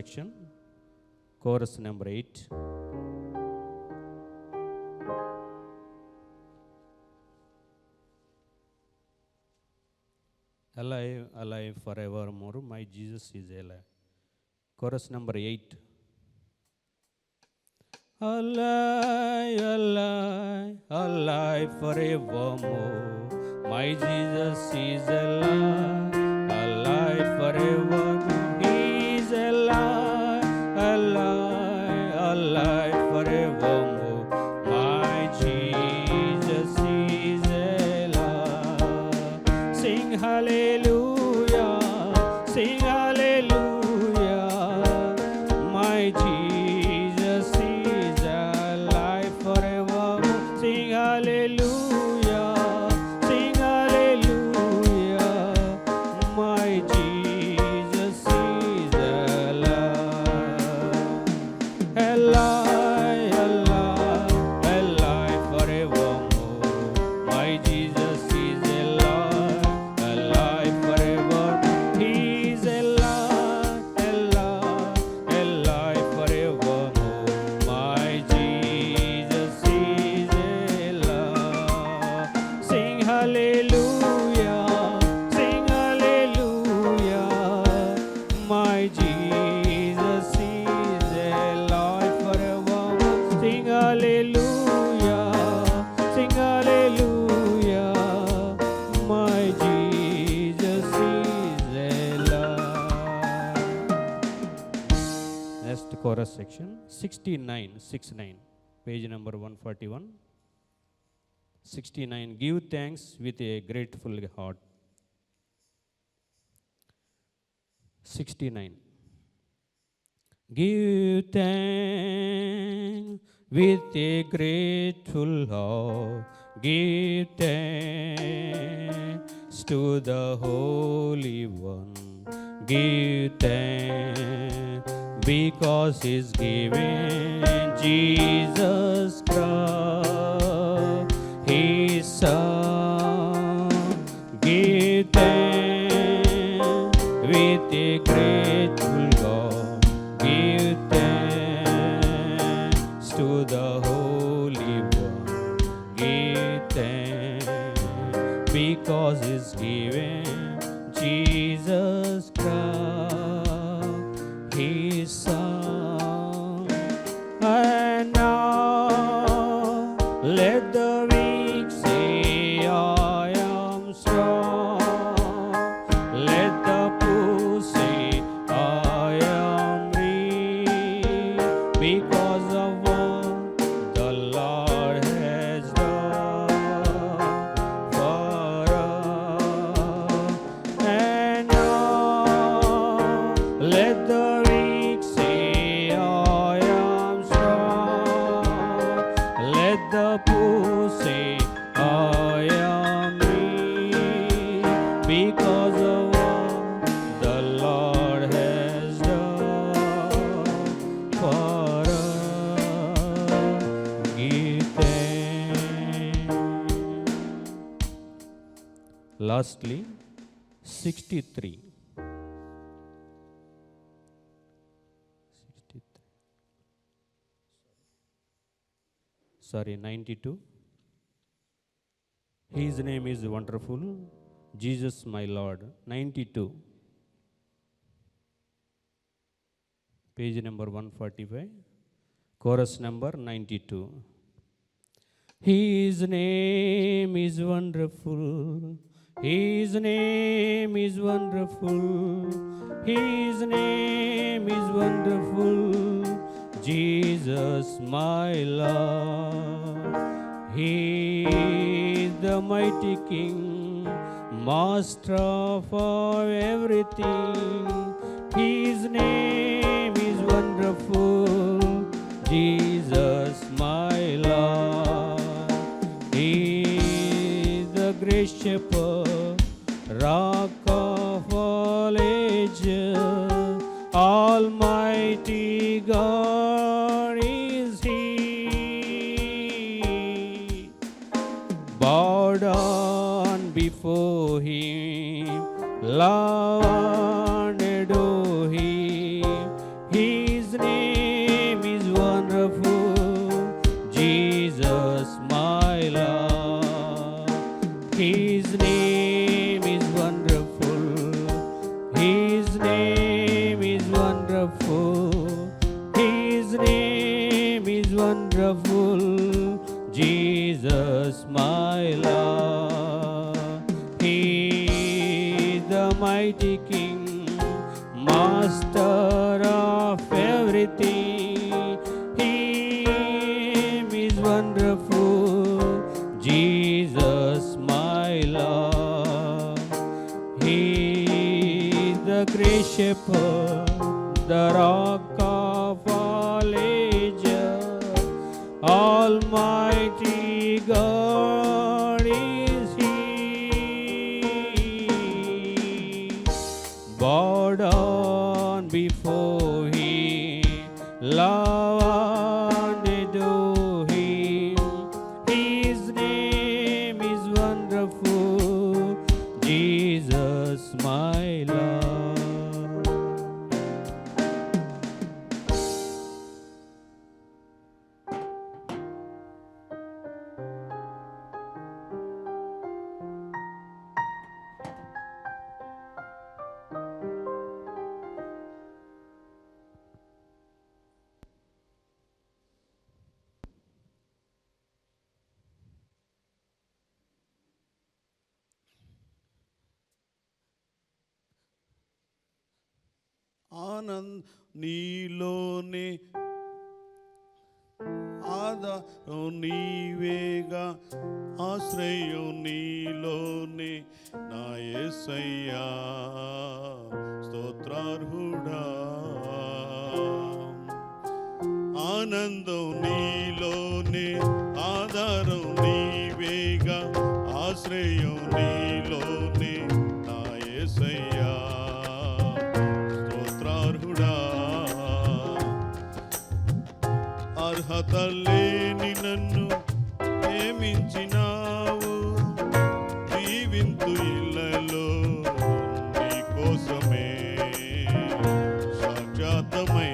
section, chorus number 8. Alive, alive forevermore, my Jesus is alive. Chorus number 8. Alive, alive, alive forevermore, my Jesus is alive, alive forevermore, He is alive, alive, alive forevermore, my Jesus is alive. Sing hallelujah, sing hallelujah, my Jesus is alive forevermore. Sing hallelujah, sing hallelujah, my Jesus is alive. Alive, alive, alive forevermore, my Jesus is alive, alive forevermore. He is alive, alive, alive forevermore, my Jesus is alive. Sing hallelujah, sing hallelujah, my Jesus is alive forevermore. Sing hallelujah, sing hallelujah, my Jesus is alive. Next chorus section, 69, page number 141. 69, give thanks with a grateful heart. 69. Give thanks with a grateful heart. Give thanks to the Holy One. Give thanks because He's given Jesus Christ, His Son. Give thanks with a grateful God. Give thanks to the Holy One. Give thanks because He's given Jesus Christ, His Son. And now let the weak say, I am strong. Let the poor say, I am rich, because of what the Lord has done for us. And now let the weak say, I am strong. Let the poor say, I am rich, because of what the Lord has done for us. Give thanks. Lastly, 63. 92. His name is wonderful, Jesus my Lord. 92. Page number 145. Chorus number 92. His name is wonderful. His name is wonderful. His name is wonderful. Jesus my Lord. He is the mighty King, Master of everything. His name is wonderful. Jesus my Lord. He is the great shepherd, rock of all ages. Almighty God is He. Bow down before Him, love and adore Him. He wonderful, Jesus my Lord. He is the mighty King, Master of everything. He is wonderful, Jesus my Lord. He is the great shepherd, the rock of all ages, Almighty God is He. Bow down before Him, love and adore Him. His name is wonderful, Jesus my Lord. Anand నీలోనే ఆధారం నీవేగా, ఆశ్రయం నీలోనే నా యేసయ్యా, స్తోత్రార్హుడా. ఆనందం నీలోనే, ఆధారం నీవేగా, ఆశ్రయం నీలోనే నా యేసయ్యా, అర్హత లేని నన్ను ప్రేమించినావు, జీవింతు ఇళ్ళలో నీ కోసమే సాక్షాత్తమై.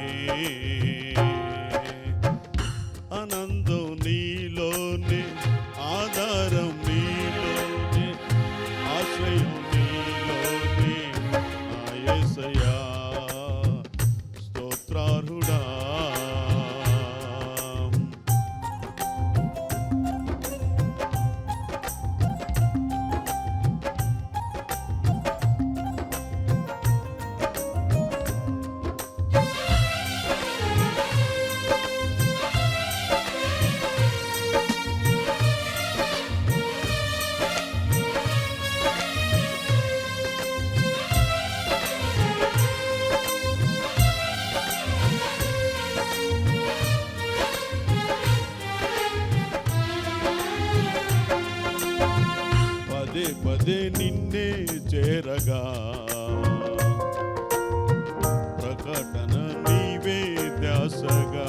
ఆనందం నీలోనే, ఆధారం నీలోనే, ఆశ్రయం నీలోనే నా యేసయ్యా, స్తోత్రార్హుడా. పదే పదే నిన్నే చేరగా, ప్రకటన నీవే ధ్యాసగా.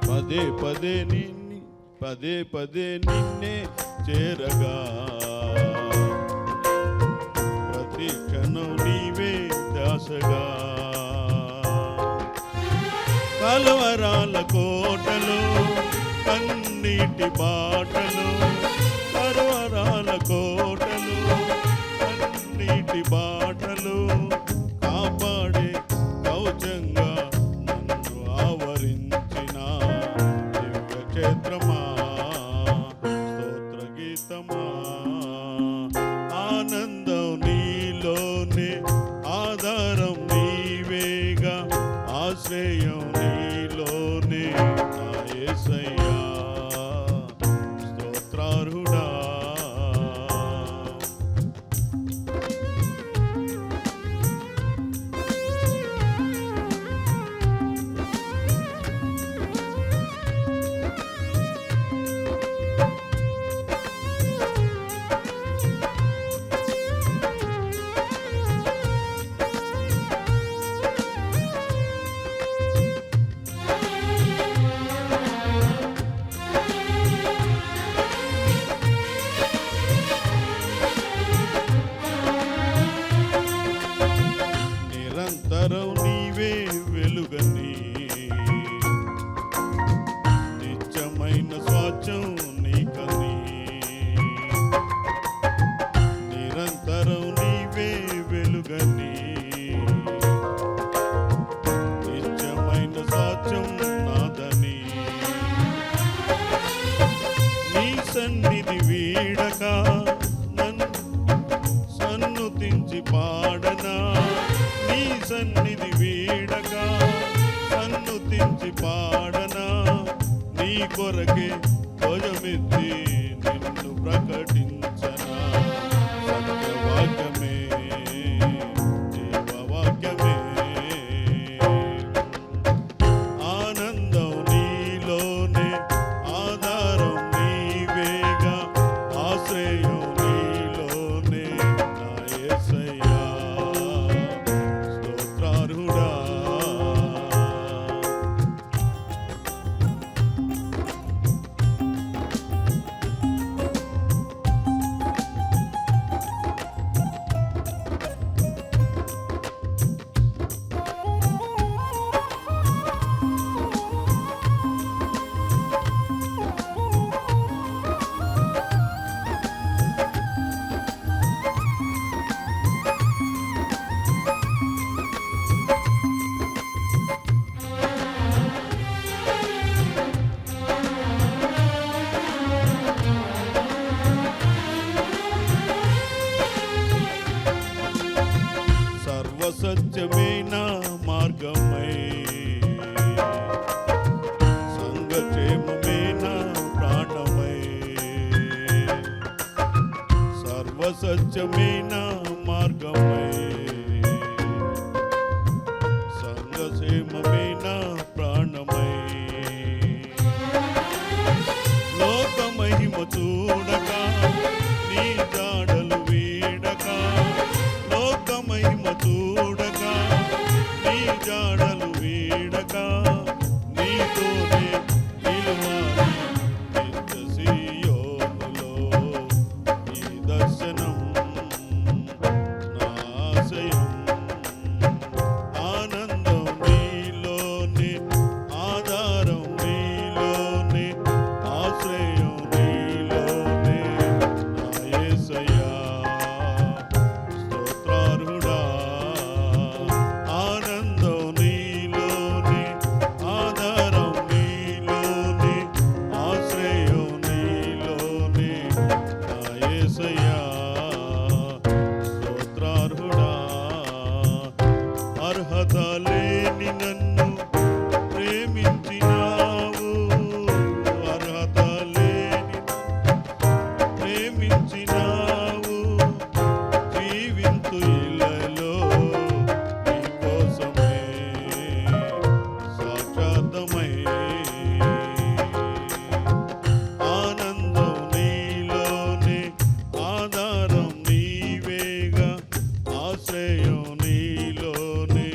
పదే పదే నిన్నే చేరగా, ప్రతి క్షణం నీవే ధ్యాసగా. కలవరాల కోటలో కన్నీటి బాటలు, కలవరాల కోటలు కన్నీటి బాటలు, కాపాడే కవచంగా నన్ను ఆవరించిన దివ్య క్షేత్రమా, స్తోత్ర గీతమా. ఆనందం నీలోనే, ఆధారం నీవేగా, ఆశ్రయం నీలోనే నా యేసయ్యా, స్తోత్రార్హుడా. నిరంతరం నీవే వెలుగని, నిత్యమైన స్వాచ్ఛం నీకని. నిరంతరం నీవే వెలుగని, పాడనా నీ సన్నిధి వీడక సన్నుతించి పాడనా నీ కొరకే ధ్వజమెత్తి నిన్ను ప్రకటించనా సత్యవాక్యమే జీవవాక్యమే ఆనందం నీలోనే ఆధారం నీవేగా ఆశ్రయం నీలోనే నా యేసయ్యా స్తోత్రార్హుడా సర్వసత్యమైన మార్గమై సంగక్షేమమైన ప్రాణమై సర్వసత్యమైన మార్గమై సంగక్షేమమైన ప్రాణమై లోక మహిమ చూడక నీ జాడలు వీడక లోక మహిమ చూడక నీ జాడలు వీడక నీతోనే నిలవాలి నిత్య సీయోనులో నీ దర్శనం నా ఆశయం ఆనందం నీలోనే ఆధారం నీలోనే ఆశ్రయం నీలోనే నా యేసయ్యా స్తోత్రార్హుడా ఆనందం నీలోనే ఆధారం నీలోనే ఆశ్రయం నీలోనే నా యేసయ్యా స్తోత్రార్హుడా అర్హత లేని నన్ను ప్రేమించినావు అర్హత లేని ప్రేమించినావు జీవింతు ఇలలో నీ కోసమే సాక్షాత్తమై ఆనందం నీలోనే ఆధారం నీవేగా ఆశ్రయం నీలోనే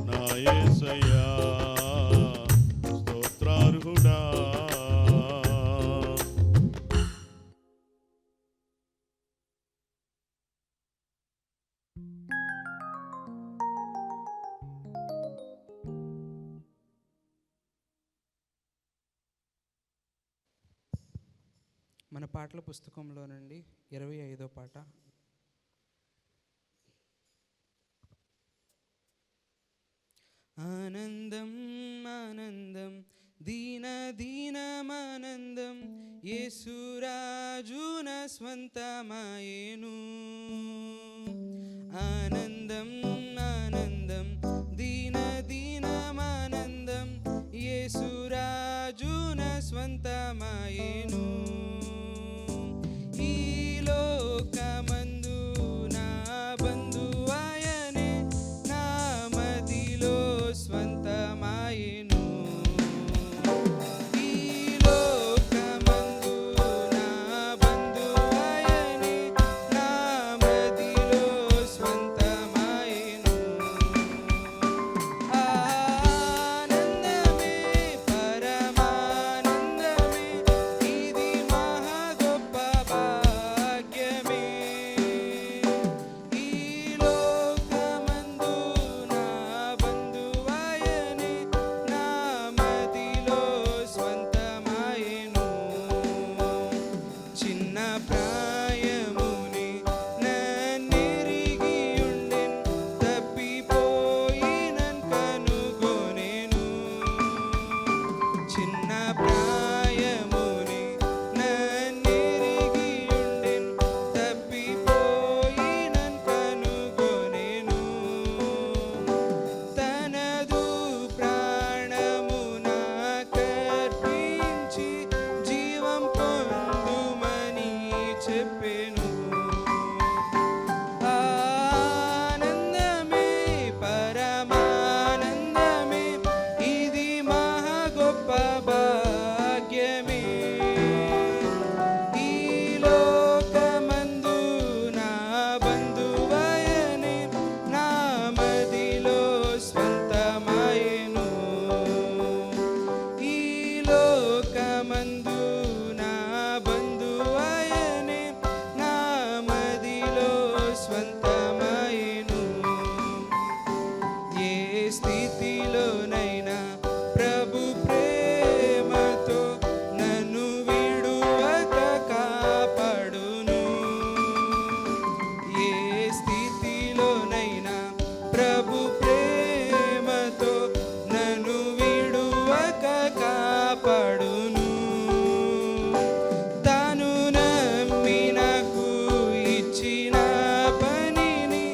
నా యేసయ్యా స్తోత్రార్హుడా మన పాటల పుస్తకంలో నుండి 25వ పాట. ఆనందం ఆనందం దీన దీనమానందం యేసురాజున స్వంతమాయేను ఆనందం ఆనందం దీన దీనమానందం యేసురాజున స్వంతమాయేను ఈ లోకమందు నా బంధువాయనే నా మదిలో స్వంతమాయేను ఈ లోకమందు నా బంధువాయనే నా మదిలో స్వంతమాయేను ప్రభు ప్రేమతో నన్ను విడువక కాపాడును. తాను నమ్మి నాకు ఇచ్చిన పనిని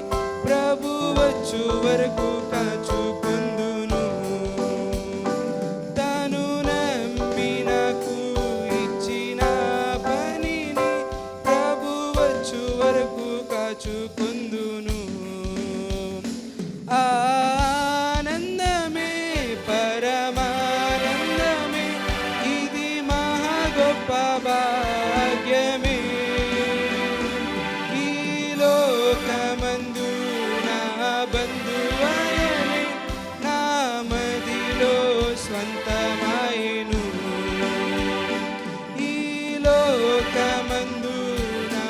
ప్రభు వచ్చు వరకు కాచుకొందును. తాను నమ్మి నాకు ఇచ్చిన పనిని ప్రభు వచ్చు వరకు కాచుకొందును. ఆనందమే పరమానందమే, ఇది మహా గొప్ప భాగ్యమే. ఈ లోకమందు నా బంధువయనే నా మదిలో స్వంతమాయెను. ఈ లోకమందు నా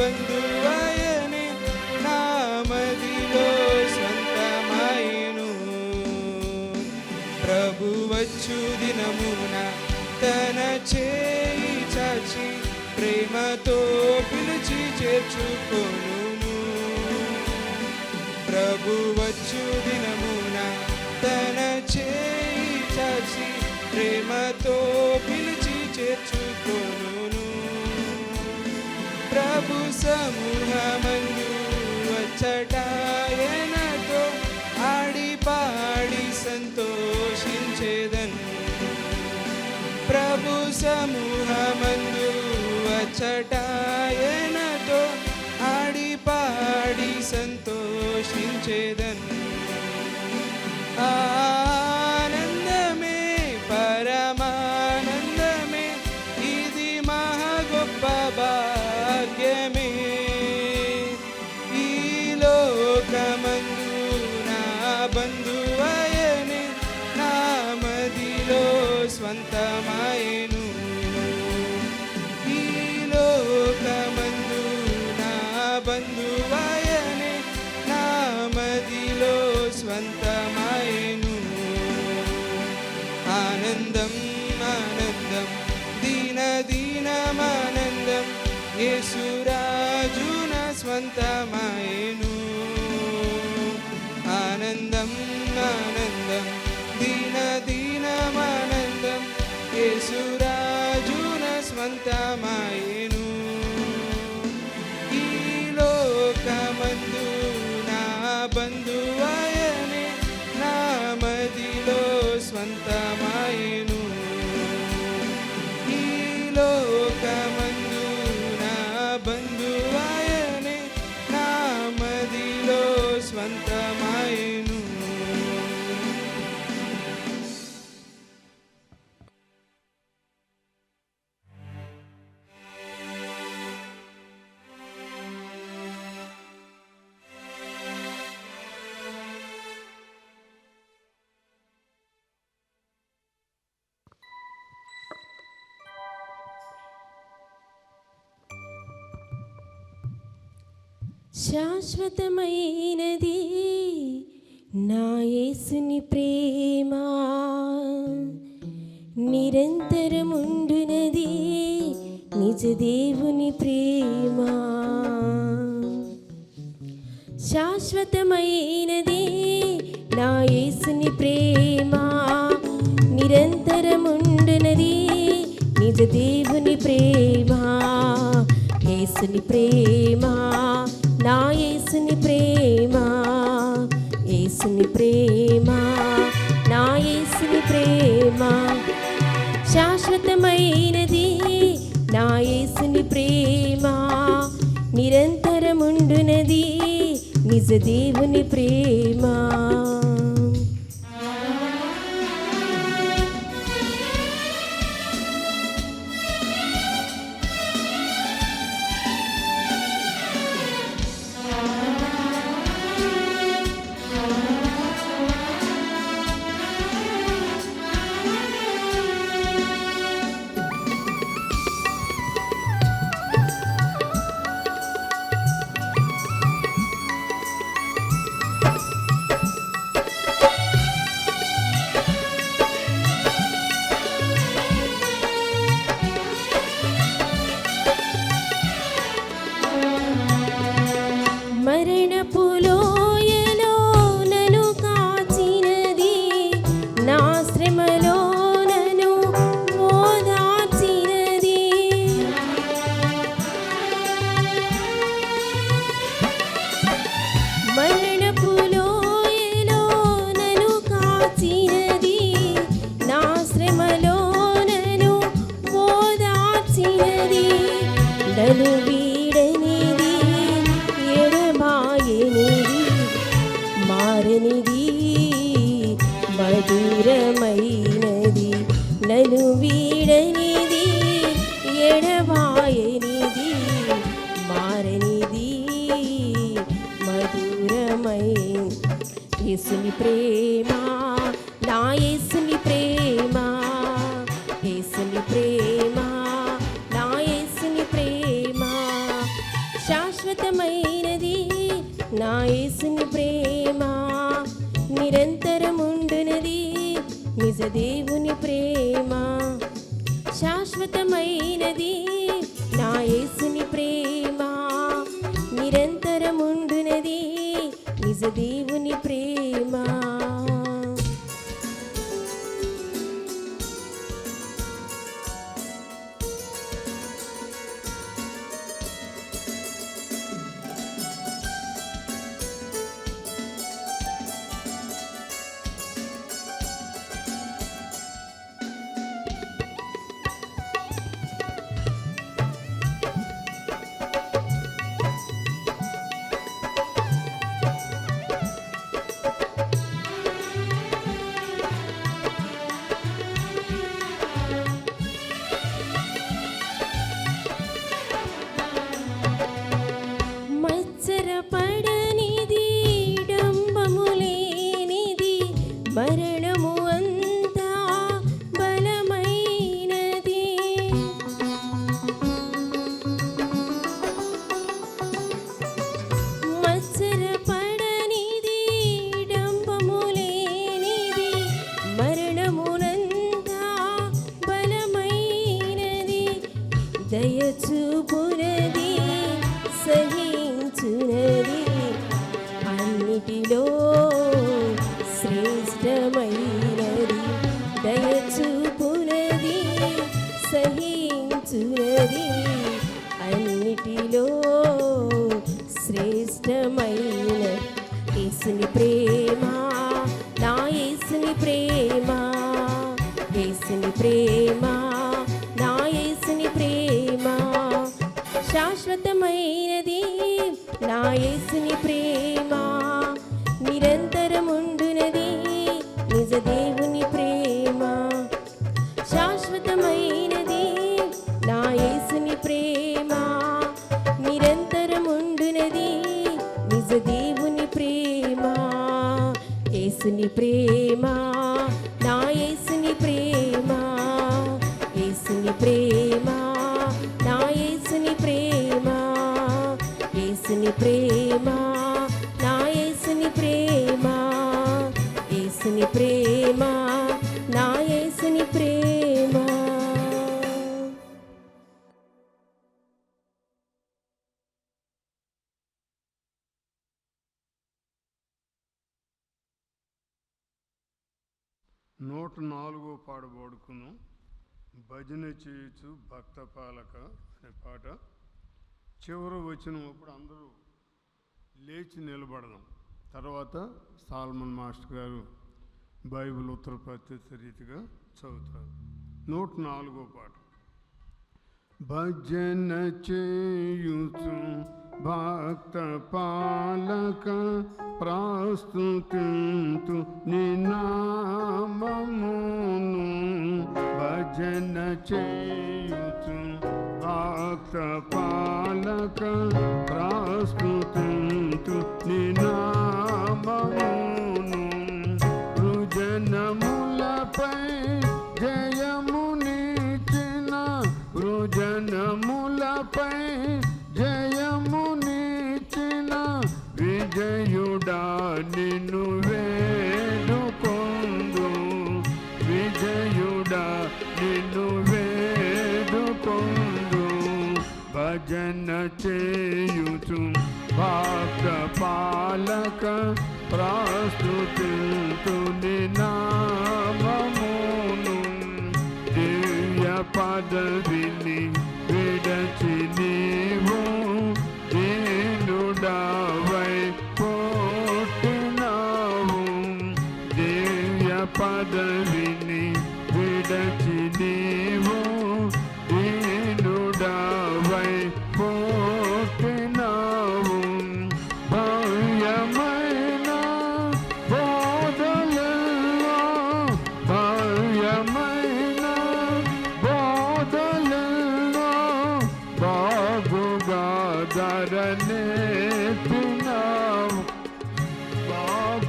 బంధువయనే నా మదిలో స్వంతమాయెను. ప్రభు వచ్చు దినమున తన చేయి చాచి ప్రేమతో పిలిచి చేర్చుకొనును. ప్రభు వచ్చు దినమున తన చేయి చాచి ప్రేమతో పిలిచి చేర్చుకొనును. ప్రభు సమూహమందు వచ్చటాయనతో ఆడి పాడి సంతోషించేదన్. ప్రభు సమూహమందు వచ్చటాయనతో ఆడి పాడి సంతోషించేదన్. ఆనందమే పరమానందమే, ఇది మహా గొప్ప భాగ్యమే. ఈ లోకమందు నా బంధువయనే నా మదిలో స్వంతమాయెను. ఈ లోకమందు నా బంధువయనే నా మదిలో స్వంతమాయెను. ఆనందం ఆనందం దీన దీనమానందం, యేసురాజు నా స్వంతమాయెను. ఆనందం ఆనందం దీన దీనమానందం, యేసురాజు నా స్వంతమాయెను. ఈ లోకమందు నా బంధువయనే నా మదిలో స్వంతమాయెను. ఈ లోకమందు నా బంధువయనే నా మదిలో స్వంతమాయెను. శాశ్వతమైనది నా యేసుని ప్రేమ, నిరంతరముండునది నిజ దేవుని ప్రేమ. శాశ్వతమైనది నా యేసుని ప్రేమ, నిరంతరముండునది నిజ దేవుని ప్రేమ. యేసుని ప్రేమ, నా యేసుని ప్రేమ, యేసుని ప్రేమ, నా యేసుని ప్రేమ. శాశ్వతమైనది నా యేసుని ప్రేమ, నిరంతరముండునది నిజ దేవుని ప్రేమ. మారనిది మధురమైనది నన్ను వీడనిది ఎడబాయనిది మారనిది మధురమైన యేసుని ప్రేమ నా యేసుని ప్రేమ యేసుని ప్రేమ నా యేసుని ప్రేమ శాశ్వతమైనది నా యేసుని ప్రేమ నిరంతరముండునది నిజ దేవుని ప్రేమ శాశ్వతమైనది నా యేసుని ప్రేమ నిరంతరముండునది నిజ దేవుని ప్రేమ మత్సరపడనిది డంబము లేనిది మరణము అంతా బలమైనది మత్సరపడనిది డంబము లేనిది మరణమునంతా బలమైనది దయచూపునది సహించునది అన్నిటిలో శ్రేష్టమైనది దయచూపునది సహించునది అన్నిటిలో శ్రేష్టమైన యేసుని ప్రేమ నా యేసుని ప్రేమ యేసుని ప్రేమ నా యేసుని ప్రేమ శాశ్వతమైనది నా యేసుని ప్రేమ నిరంతరముండునది నిజ దేవుని ప్రేమ శాశ్వతమైనది నా యేసుని ప్రేమ నిరంతరముండునది నిజ దేవుని ప్రేమ యేసుని ప్రేమ నా యేసుని ప్రేమ యేసుని ప్రేమ నా యేసుని ప్రేమ యేసుని ప్రేమ నా యేసుని ప్రేమ యేసుని ప్రేమ నా యేసుని ప్రేమ నూట 4 పాడబడుకును భజన చేయొచ్చు భక్త పాలక అనే పాట చివరి వచ్చినప్పుడు అందరూ లేచి నిలబడదాం. తర్వాత సాల్మన్ మాస్టర్ గారు బైబిల్ ఉత్తర ప్రత్యక్ష రీతిగా చదువుతారు. 104 పాట. భజన చేయుచు భక్త పాలక ప్రస్తుతింతు నినామమును భజన చేయుచు భక్త పాలక ప్రస్తుతింతు నినామమును వృజనములపై జయమునిచిన వృజనములపై జయమునిచిన విజయుడా నిన్ను వేడుకొందు విజయుడా నిన్ను వేడుకొందు భజన చేయుచు భక్త పాలక ప్రస్తుతింతు నినామమును దివ్య పదవిని విడచి నీవు దీనుడవై పుట్టినావు దివ్య పదవిని విడచి నీవు దీనుడవై పుట్టినావు భవ్యమైన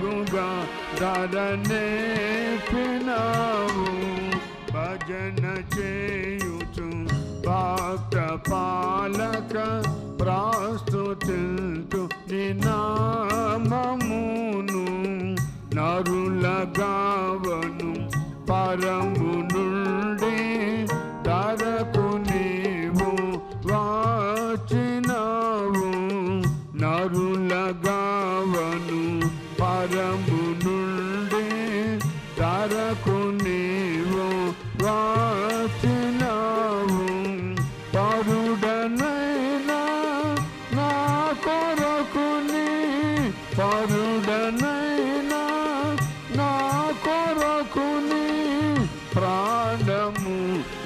వెలుగుగా ధరనేపినావు. భజన చేయుచు భక్త పాలక ప్రస్తుతింతు నీ నామమును. నరులగావను పరము నుండి ధరకు నీవు వచ్చినావు. నరులగావను పరము నుండి ధరకు నీవు వచ్చినావు. పరుడనైనా నా కొరకుని, పరుడనైనా నా కొరకుని ప్రాణము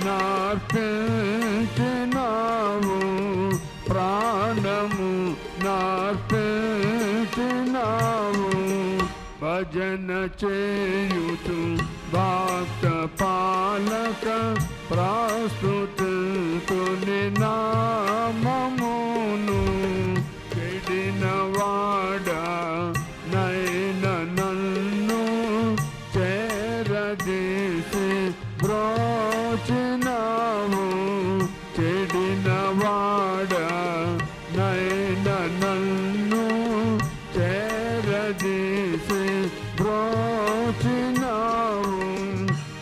నార్పించినావు. ప్రాణము నార్పించినావు. భజన చేయుచు భక్త పాలక ప్రస్తుతింతు నీ నామమును. చెడినవాడా నైన నన్ను చేరదీసి బ్రోచినావు. చెడినవాడా నైన నన్ను చేరదీసి బ్రోచినావు.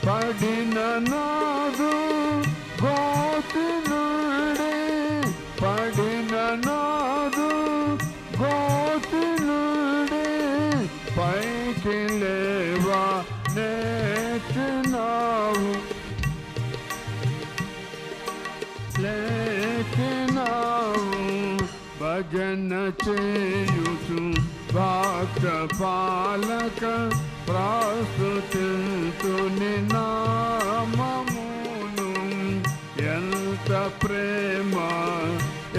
పడిన నాదు గోతి నుండి, పడిన నాదు గోతి నుండి పైకి లేవా నేర్చినావు. లేచినావు. భజన చేయుచు భక్త పాలక ప్రస్తుతింతు నీ నామమును. ఎంత ప్రేమ,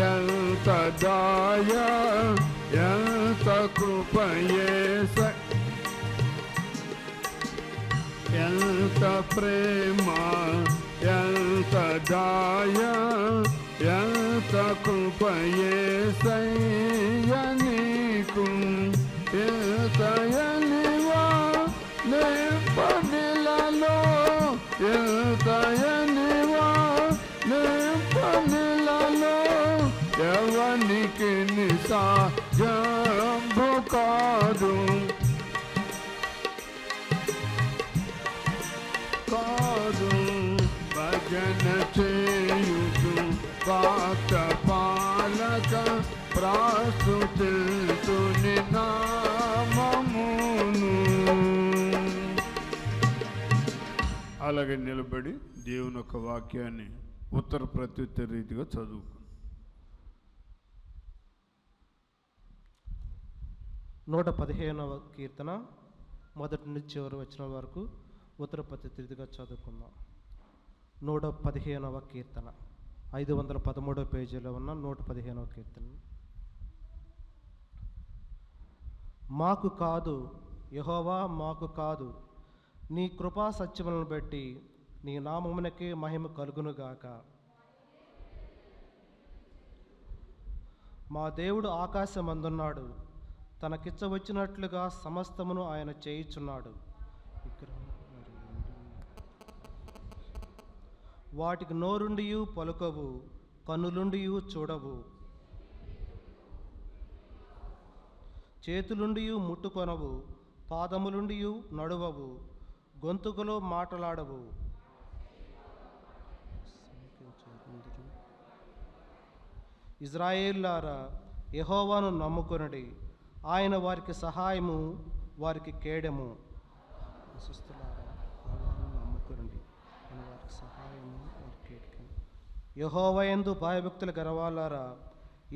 ఎంత దయ, ఎంత కృపయేస, ఎంత ప్రేమ, ఎంత దయ, ఎంత కృపయేసయ్య నీకు. ఎంతయనివా నింపనిలలో, ఎంతయనివా నింపనిలలో ఎవనికి నిసాజంబు కాదు. కాదు. భజన చేయుచు భక్త పాలక ప్రస్తుతింతు నీ నామమును. అలాగే నిలబడి దేవుని యొక్క వాక్యాన్ని ఉత్తర ప్రత్యుత్తర రీతిగా చదువుకు. 115వ కీర్తన మొదటి నుంచి చివరి వచ్చిన వరకు ఉత్తర ప్రత్యుత్తరీతిగా చదువుకుందాం. 115వ కీర్తన 513వ పేజీలో ఉన్న 115వ కీర్తన. మాకు కాదు యెహోవా, మాకు కాదు, నీ కృపా సత్యములను బట్టి నీ నామమునకే మహిమ కలుగునుగాక. మా దేవుడు ఆకాశమందున్నాడు, తనకిచ్చవచ్చినట్లుగా సమస్తమును ఆయన చేయుచున్నాడు. వాటికి నోరుండియు పలుకవు, కన్నులుండియు చూడవు, చేతులుండియు ముట్టుకొనవు, పాదములుండియు నడువవు, గొంతుకులో మాటలాడవు. ఇజ్రాయేలులారా, యెహోవాను నమ్ముకొనుడి, ఆయన వారికి సహాయము, వారికి కేడెము. నమ్ముకొనుడి, ఆయన వారికి సహాయము, వారికి కేడెము. యెహోవా యందు భయభక్తులు గలవాలారా,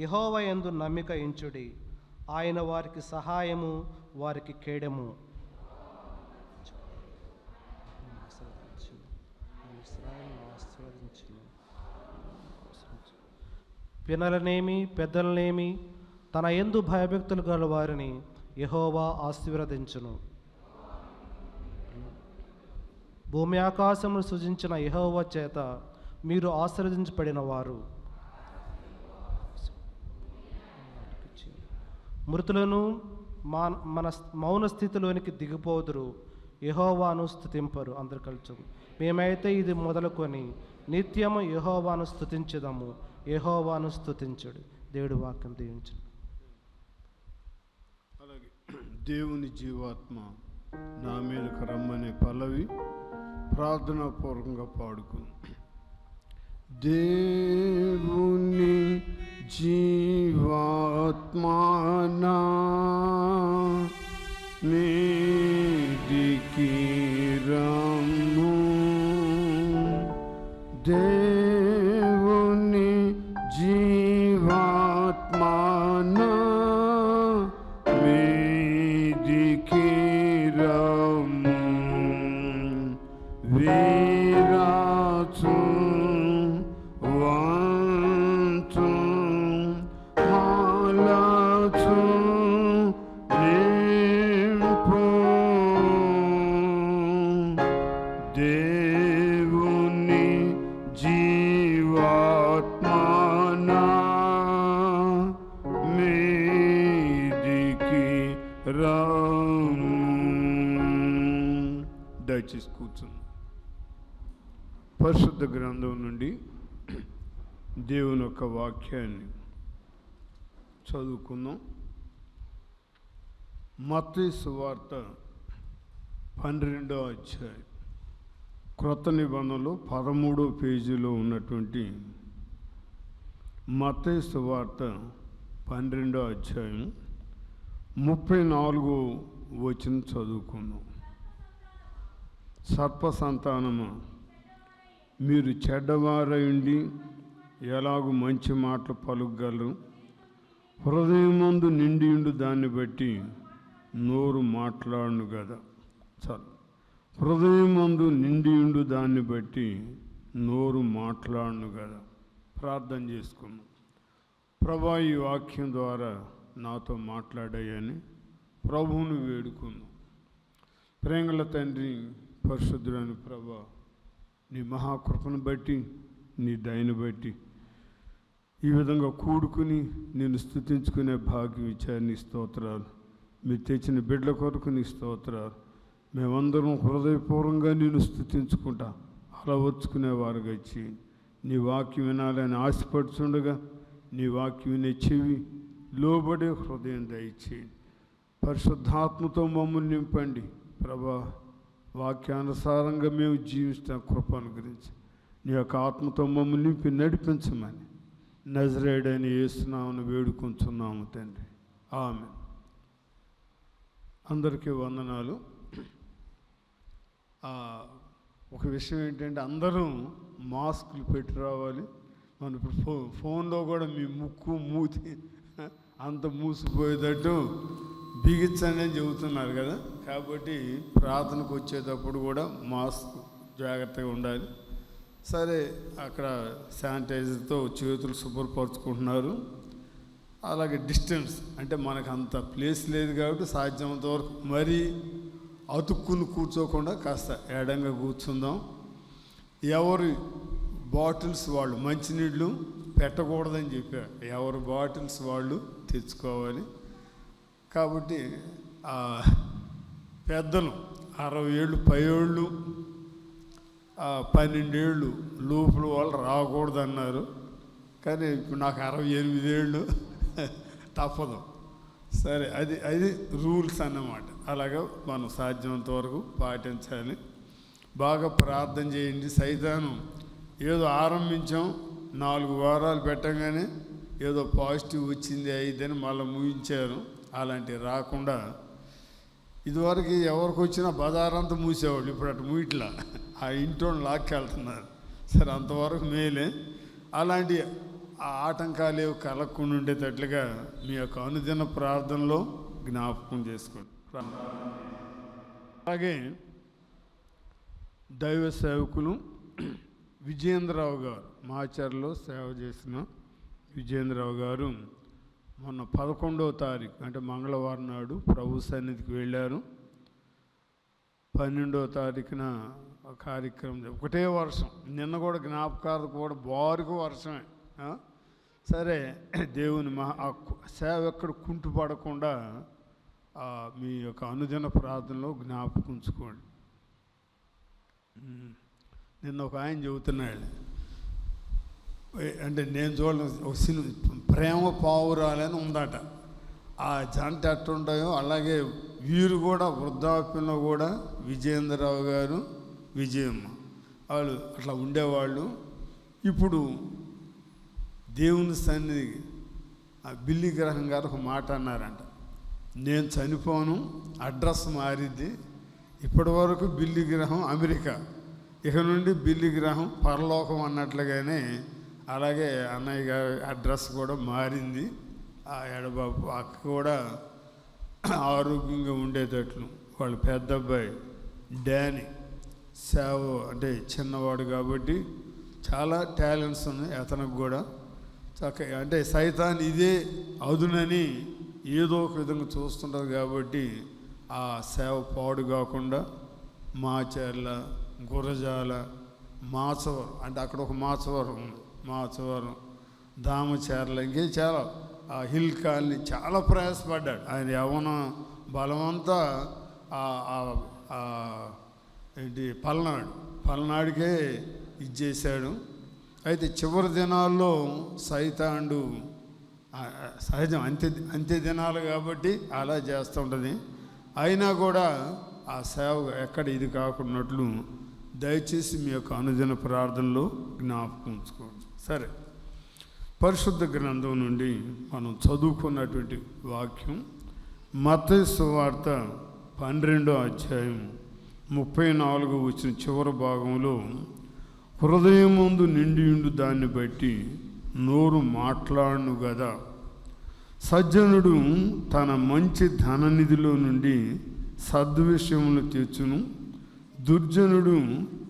యెహోవా యందు నమ్మిక ఇంచుడి, ఆయన వారికి సహాయము, వారికి కేడెము. పిన్నలనేమి పెద్దలనేమి తన యందు భయభక్తులు గల వారిని యెహోవా ఆశీర్వదించును. భూమి ఆకాశమును సృజించిన యెహోవా చేత మీరు ఆశీర్వదించబడిన వారు. మృతులను మన మౌన స్థితిలోనికి దిగిపోదురు, యెహోవాను స్తుతింపరు. అందరు కలిసి మేమైతే ఇది మొదలుకొని నిత్యము యెహోవాను స్తుతించుదాము, యెహోవాను స్తుతించుడు. దేవుడి వాక్యం దీవించు. అలాగే దేవుని జీవాత్మ నా మీదకు రమ్మనే పల్లవి ప్రార్థనాపూర్వకంగా పాడుకుని. దేవుని జీవాత్మానా మీదికి రమ్ము, దేవుని జీవాత్మానా మీదికి రమ్ము, వీరాచు వంచు హాలచు నింపు, దేవుని జీవాత్మానా మీదికి రమ్ము. దయచేసి కూర్చుంది. పరిశుద్ధ గ్రంథం నుండి దేవుని యొక్క వాక్యాన్ని చదువుకుందాం. మత్తయి సువార్త 12వ అధ్యాయం, క్రొత్త నిబంధనలో 13వ పేజీలో ఉన్నటువంటి మత్తయి సువార్త 12వ అధ్యాయం 34వ వచనం చదువుకుందాం. సర్ప సంతానము, మీరు చెడ్డవారయుండి ఎలాగూ మంచి మాటలు పలుకగలరు? హృదయమందు నిండియుండు దాన్ని బట్టి నోరు మాట్లాడును కదా. చాలు. హృదయమందు నిండియుండు దాన్ని బట్టి నోరు మాట్లాడును కదా. ప్రార్థన చేసుకున్నాం. ప్రభా, ఈ వాక్యం ద్వారా నాతో మాట్లాడాయని ప్రభువును వేడుకున్నాం. ప్రేంగల తండ్రి, పరిశుద్ధుడైన ప్రభా, నీ మహాకృపను బట్టి, నీ దయను బట్టి ఈ విధంగా కూడుకుని నేను స్తుతించుకునే భాగ్యం ఇచ్చారు. నీ స్తోత్రాలు. మీరు తెచ్చిన బిడ్డల కొరకు నీ స్తోత్రాలు. మేమందరం హృదయపూర్వకంగా నేను స్తుతించుకుంటా అలా వచ్చుకునేవారుగా ఇచ్చి, నీ వాక్యం వినాలని ఆశపడుచుండగా నీ వాక్యం వినే చెవి, లోబడే హృదయం దయచేయండి. పరిశుద్ధాత్మతో మమ్మల్ని నింపండి ప్రభా. వాక్యానుసారంగా మేము జీవిస్తాం కృప అనుగ్రహించి నీ యొక్క ఆత్మతో మమ్మల్ని నింపి నడిపించమని నజరేయుడైన యేసు నామమున వేడుకొంచున్నాము తండ్రి. ఆమేన్. అందరికీ వందనాలు. ఒక విషయం ఏంటంటే, అందరూ మాస్కులు పెట్టి రావాలి. మన ఇప్పుడు ఫోన్లో కూడా మీ ముక్కు మూతి అంత మూసిపోయేటట్టు బిగించండి అని చెబుతున్నారు కదా. కాబట్టి ప్రార్థనకు వచ్చేటప్పుడు కూడా మాస్క్ జాగ్రత్తగా ఉండాలి. సరే, అక్కడ శానిటైజర్తో చేతులు శుభ్రపరచుకుంటున్నారు. అలాగే డిస్టెన్స్ అంటే మనకు అంత ప్లేస్ లేదు కాబట్టి సాధ్యమంత వరకు మరీ అతుక్కుని కూర్చోకుండా కాస్త ఎడంగా కూర్చుందాం. ఎవరి బాటిల్స్ వాళ్ళు మంచినీళ్ళు పెట్టకూడదని చెప్పారు. ఎవరి బాటిల్స్ వాళ్ళు తెచ్చుకోవాలి. కాబట్టి పెద్దలు 60 ఏళ్ళు పైళ్ళు 12 ఏళ్ళు లోపల వాళ్ళు రాకూడదన్నారు. కానీ ఇప్పుడు నాకు 68 ఏళ్ళు తప్పదు. సరే, అది రూల్స్ అన్నమాట. అలాగా మనం సాధ్యమంత వరకు పాటించాలి. బాగా ప్రార్థన చేయండి. సైతాను ఏదో ఆరంభించాం, 4 వారాలు పెట్టగానే ఏదో పాజిటివ్ వచ్చింది అయిద్దని మళ్ళీ ముగించారు. అలాంటివి రాకుండా ఇదివరకు ఎవరికి వచ్చినా బజారంతా మూసేవాళ్ళు, ఇప్పుడు అటు మూయిట్లా ఆ ఇంట్లో లాక్కెళ్తున్నారు. సరే, అంతవరకు మేలే. అలాంటి ఆటంకాలు ఏవి కలగకుండా ఉండేటట్లుగా మీ యొక్క అనుదిన ప్రార్థనలో జ్ఞాపకం చేసుకోండి. అలాగే దైవ సేవకులు విజయేంద్రరావు గారు, మాచర్లో సేవ చేసిన విజయేంద్రరావు గారు మొన్న 11వ తారీఖు అంటే మంగళవారం నాడు ప్రభు సన్నిధికి వెళ్ళారు. 12వ తారీఖున కార్యక్రమం, ఒకటే వర్షం. నిన్న కూడా జ్ఞాపకాలు కూడా బారుగా వర్షమే. సరే, దేవుని సేవ ఎక్కడ కుంటుపడకుండా మీ యొక్క అనుదిన ప్రార్థనలో జ్ఞాపకం ఉంచుకోండి. నిన్న ఒక ఆయన చెబుతున్నాడు, అంటే నేను చూడలేదు, ఒక సినిమా ప్రేమ పావురాలని ఉందట. ఆ జంట ఎట్టుంటాయో అలాగే వీరు కూడా వృద్ధాప్యంలో కూడా విజయేంద్రరావు గారు, విజయమ్మ వాళ్ళు అట్లా ఉండేవాళ్ళు. ఇప్పుడు దేవుని సన్నిధి బిల్లి గ్రహం గారు ఒక మాట అన్నారంట, నేను చనిపోను, అడ్రస్ మారిద్ది. ఇప్పటి వరకు బిల్లి గ్రహం అమెరికా, ఇక నుండి బిల్లి గ్రహం పరలోకం అన్నట్లుగానే అలాగే అన్నయ్య గారి అడ్రస్ కూడా మారింది. ఆ ఎడబాబు అక్క కూడా ఆరోగ్యంగా ఉండేటట్లు వాళ్ళ పెద్ద అబ్బాయి డానీ సేవ, అంటే చిన్నవాడు కాబట్టి చాలా టాలెంట్స్ ఉన్నాయి అతనికి కూడా. చక్కగా అంటే సైతాన్ ఇదే అదునని ఏదో ఒక విధంగా చూస్తుంటుంది కాబట్టి ఆ సేవ పాడు కాకుండా మాచర్ల, గురజాల, మాచవరం, అంటే అక్కడ ఒక మాచవరం ఉంది, మాచవరం, దామచర్ల, ఇంకే చాలా ఆ హిల్ కాలనీ చాలా ప్రయాసపడ్డాడు. ఆయన యవ్వన బలమంతా ఏంటి పల్నాడుకే ఇచ్చేసాడు. అయితే చివరి దినాల్లో సైతాండు సహజం, అంత్య దినాలు కాబట్టి అలా చేస్తూ ఉంటుంది. అయినా కూడా ఆ సేవ ఎక్కడ ఇది కాకున్నట్లు దయచేసి మీ యొక్క అనుదిన ప్రార్థనలో జ్ఞాపకం ఉంచుకోండి. సరే, పరిశుద్ధ గ్రంథం నుండి మనం చదువుకున్నటువంటి వాక్యం మత్తయి సువార్త 12వ అధ్యాయం 34 వచ్చిన చివరి భాగంలో, హృదయం ముందు నిండియుండు దాన్ని బట్టి నోరు మాట్లాడును గదా, సజ్జనుడు తన మంచి ధననిధిలో నుండి సద్విషయములు తెచ్చును, దుర్జనుడు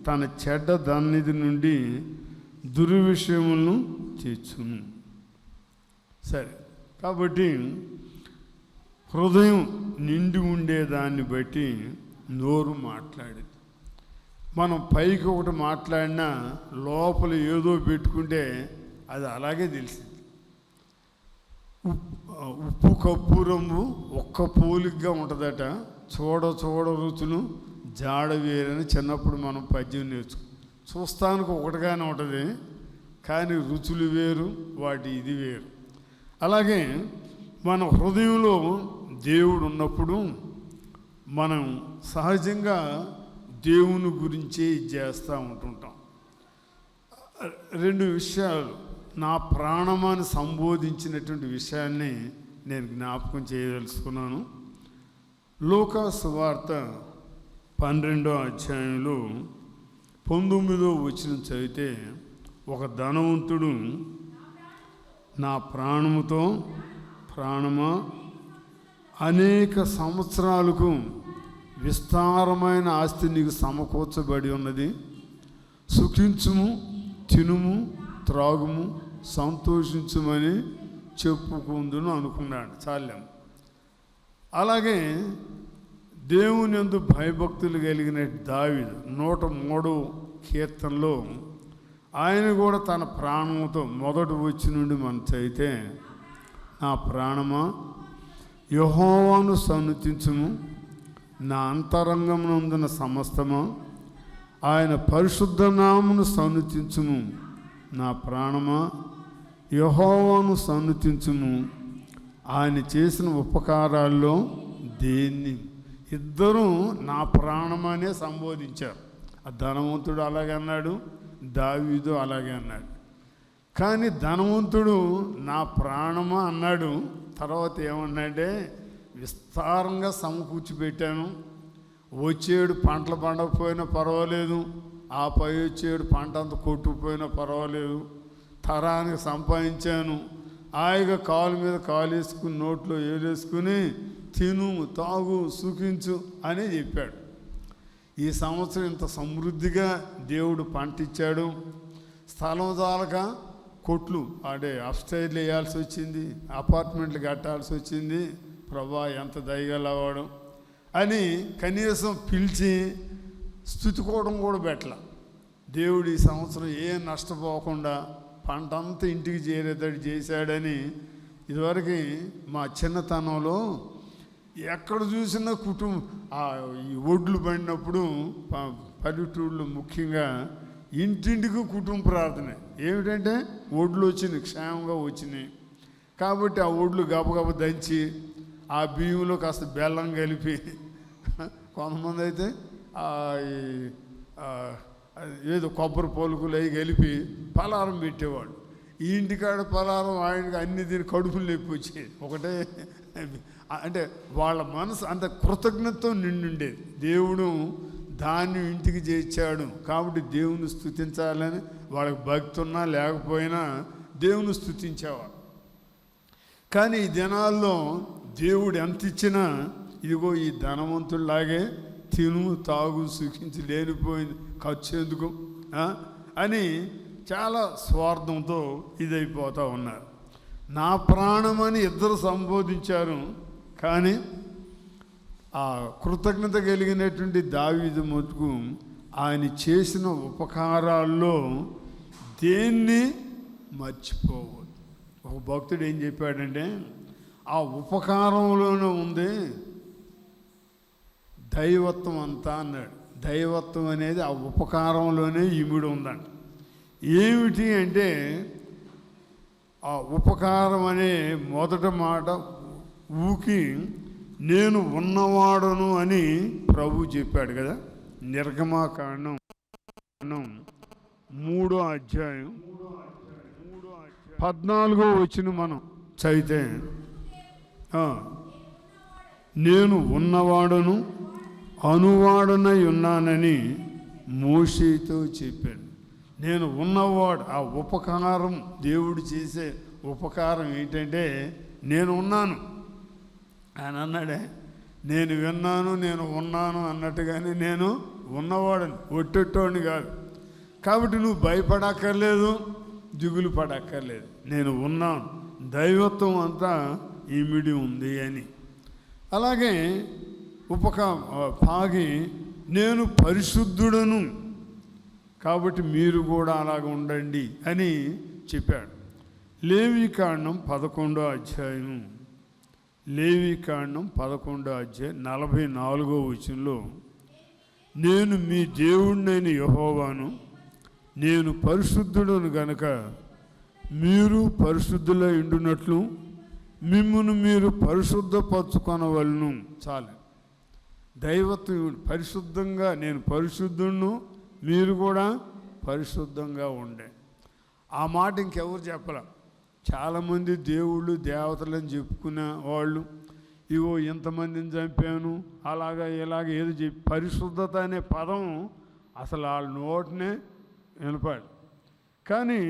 తన చెడ్డ ధననిధి నుండి దుర్విషయములను తెచ్చును. సరే, కాబట్టి హృదయం నిండి ఉండేదాన్ని బట్టి నోరు మాట్లాడేది. మనం పైకి ఒకటి మాట్లాడినా లోపల ఏదో పెట్టుకుంటే అది అలాగే తెలిసింది. ఉప్పు కర్పూరము ఒక్క పోలికగా ఉంటుందట, చూడ రుచులు జాడ వేరని చిన్నప్పుడు మనం పద్యం నేర్చుకో. చూస్తానికి ఒకటిగానే ఉంటుంది, కానీ రుచులు వేరు, వాటి ఇది వేరు. అలాగే మన హృదయంలో దేవుడు ఉన్నప్పుడు మనం సహజంగా దేవుని గురించే చేస్తూ ఉంటుంటాం. 2 విషయాలు నా ప్రాణమాన్ని సంబోధించినటువంటి విషయాన్ని నేను జ్ఞాపకం చేయదలుచుకున్నాను. లూకా సువార్త 12వ అధ్యాయంలో 19వ వచనం చదివితే, ఒక ధనవంతుడు, నా ప్రాణముతో ప్రాణమా, అనేక సంవత్సరాలకు విస్తారమైన ఆస్తి నీకు సమకూర్చబడి ఉన్నది, సుఖించుము, తినుము, త్రాగుము, సంతోషించుమని చెప్పుకుందును అనుకున్నాడు. చాలేం. అలాగే దేవుని యందు భయభక్తులు కలిగిన దావీదు 103వ కీర్తనలో ఆయన కూడా తన ప్రాణముతో మొదటి వచ్చి నుండి మనం చదివితే, నా ప్రాణమా యెహోవాను సన్నుతించుము, నా అంతరంగమునందున సమస్తమా ఆయన పరిశుద్ధ నామమును సన్నుతించుము, నా ప్రాణమా యెహోవాను సన్నుతించుము, ఆయన చేసిన ఉపకారాల్లో దేన్ని. ఇద్దరూ నా ప్రాణమనే సంబోధించారు. ఆ ధనవంతుడు అలాగే అన్నాడు, దావీదు అలాగే అన్నాడు. కానీ ధనవంతుడు నా ప్రాణమా అన్నాడు, తర్వాత ఏమన్నాడే, విస్తారంగా సమకూర్చిపెట్టాను, వచ్చేడు పంటలు పండకపోయినా పర్వాలేదు, ఆ పై వచ్చేడు పంట అంతా కొట్టుకుపోయినా పర్వాలేదు, తరానికి సంపాదించాను, హాయిగా కాలు మీద కాలు వేసుకుని నోట్లో ఏలేసుకుని తిను, తాగు, సుఖించు అని చెప్పాడు. ఈ సంవత్సరం ఇంత సమృద్ధిగా దేవుడు పంట ఇచ్చాడు, స్థలం చాలక కొట్లు అప్స్టైర్లు వేయాల్సి వచ్చింది, అపార్ట్మెంట్లు కట్టాల్సి వచ్చింది, ప్రభా ఎంత దయగలవాడు అని కనీసం పిలిచి స్తుతికోవడం కూడా పెట్టల. దేవుడు ఈ సంవత్సరం ఏం నష్టపోకుండా పంట అంతా ఇంటికి చేరేటట్టు చేశాడని. ఇదివరకు మా చిన్నతనంలో ఎక్కడ చూసినా ఈ ఒడ్లు పడినప్పుడు పల్లెటూళ్ళు ముఖ్యంగా ఇంటింటికి కుటుంబ ప్రార్థన. ఏమిటంటే ఒడ్లు వచ్చినాయి, క్షేమంగా వచ్చినాయి కాబట్టి ఆ ఒడ్లు గబగబ దంచి ఆ బియ్యంలో కాస్త బెల్లం కలిపి, కొంతమంది అయితే ఏదో కొబ్బరి పలుకులు అవి కలిపి పలారం పెట్టేవాడు. ఈ ఇంటికాడ పలారం ఆయనకి అన్ని దీని కడుపులు నొప్పి వచ్చేది. ఒకటే అంటే వాళ్ళ మనసు అంత కృతజ్ఞతతో నిండుండేది. దేవుడు దాన్ని ఇంటికి చేర్చాడు కాబట్టి దేవుని స్తుతించాలని వాళ్ళకి భక్తి ఉన్నా లేకపోయినా దేవుని స్తుతించేవాడు. కానీ ఈ దినాల్లో దేవుడు ఎంత ఇచ్చినా ఇదిగో ఈ ధనవంతుల్లాగే తిను తాగు సుఖించి లేనిపోయింది, ఖర్చు ఎందుకు అని చాలా స్వార్థంతో ఇదైపోతూ ఉన్నారు. నా ప్రాణమని ఇద్దరు సంబోధించారు. కానీ ఆ కృతజ్ఞత కలిగినటువంటి దావీదు మటుకు ఆయన చేసిన ఉపకారాల్లో దేన్ని మర్చిపోవద్దు. ఒక భక్తుడు ఏం చెప్పాడంటే, ఆ ఉపకారంలోనే ఉంది దైవత్వం అంతా అన్నాడు. దైవత్వం అనేది ఆ ఉపకారంలోనే ఇమిడి ఉందంట. ఏమిటి అంటే ఆ ఉపకారం అనే మొదటి మాట ఊకి నేను ఉన్నవాడను అని ప్రభు చెప్పాడు కదా. నిర్గమాకాండం 3వ అధ్యాయం 14వ వచనం మనం చదివితే, నేను ఉన్నవాడను అనువాడనై ఉన్నానని మోషేతో చెప్పాడు. నేను ఉన్నవాడు. ఆ ఉపకారం, దేవుడు చేసే ఉపకారం ఏంటంటే నేను ఉన్నాను. ఆయన అన్నాడే, నేను విన్నాను, నేను ఉన్నాను అన్నట్టుగానే నేను ఉన్నవాడని, ఒట్టెట్టోడిని కాదు. కాబట్టి నువ్వు భయపడక్కర్లేదు, దిగులు పడక్కర్లేదు. నేను ఉన్నాను, దైవత్వం అంతా ఇమిడి ఉంది అని. అలాగే పాగి నేను పరిశుద్ధుడను కాబట్టి మీరు కూడా అలాగ ఉండండి అని చెప్పాడు. లేవీకాండం 11వ అధ్యాయం 11వ అధ్యాయం 44వ వచనంలో, నేను మీ దేవుడినైన యెహోవాను, నేను పరిశుద్ధుడను గనుక మీరు పరిశుద్ధులై ఉండునట్లు మిమ్మును మీరు పరిశుద్ధపరచుకొనవలను. చాలు. దైవత్వం పరిశుద్ధంగా, నేను పరిశుద్ధుడును మీరు కూడా పరిశుద్ధంగా ఉండే. ఆ మాట ఇంకెవరు చెప్పలే. చాలామంది దేవుళ్ళు దేవతలని చెప్పుకునే వాళ్ళు ఇగో ఇంతమందిని చంపాను అలాగా ఇలాగ ఏదో చెప్పి, పరిశుద్ధత అనే పదం అసలు వాళ్ళ నోటినే వినపాడు. కానీ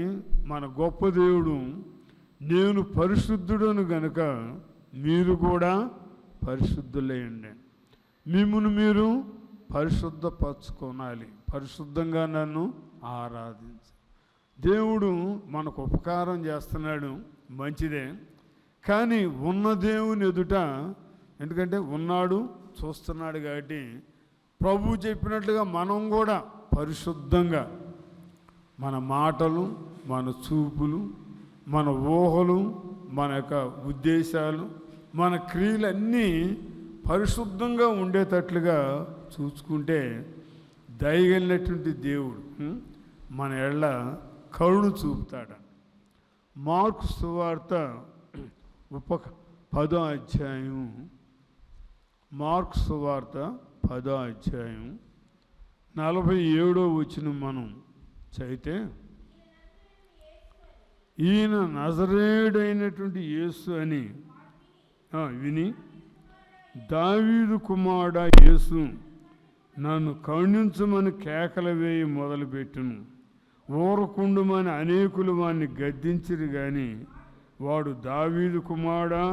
మన గొప్ప దేవుడు నేను పరిశుద్ధుడను గనుక మీరు కూడా పరిశుద్ధులేయండి, మిమ్మును మీరు పరిశుద్ధపరచుకోనాలి, పరిశుద్ధంగా నన్ను ఆరాధించు. దేవుడు మనకు ఉపకారం చేస్తున్నాడు, మంచిదే. కానీ ఉన్న దేవుని ఎదుట, ఎందుకంటే ఉన్నాడు చూస్తున్నాడు కాబట్టి ప్రభు చెప్పినట్లుగా మనం కూడా పరిశుద్ధంగా మన మాటలు, మన చూపులు, మన ఊహలు, మన యొక్క ఉద్దేశాలు, మన క్రియలన్నీ పరిశుద్ధంగా ఉండేటట్లుగా చూసుకుంటే దయగలిగినటువంటి దేవుడు మన ఎళ్ళ కరుణ చూపుతాడు. మార్కు సువార్త 10వ అధ్యాయం, మార్కు సువార్త 10వ అధ్యాయం 47వ వచనం మనం చదివితే, ఈయన నజరేయుడైనటువంటి యేసు అని విని దావీదు కుమారుడా యేసు నన్ను కరుణించమని కేకలు వేయి మొదలుపెట్టును. ఊరకుండుమని అనేకులు వాడిని గద్దించిరు కానీ వాడు దావీదు కుమారుడా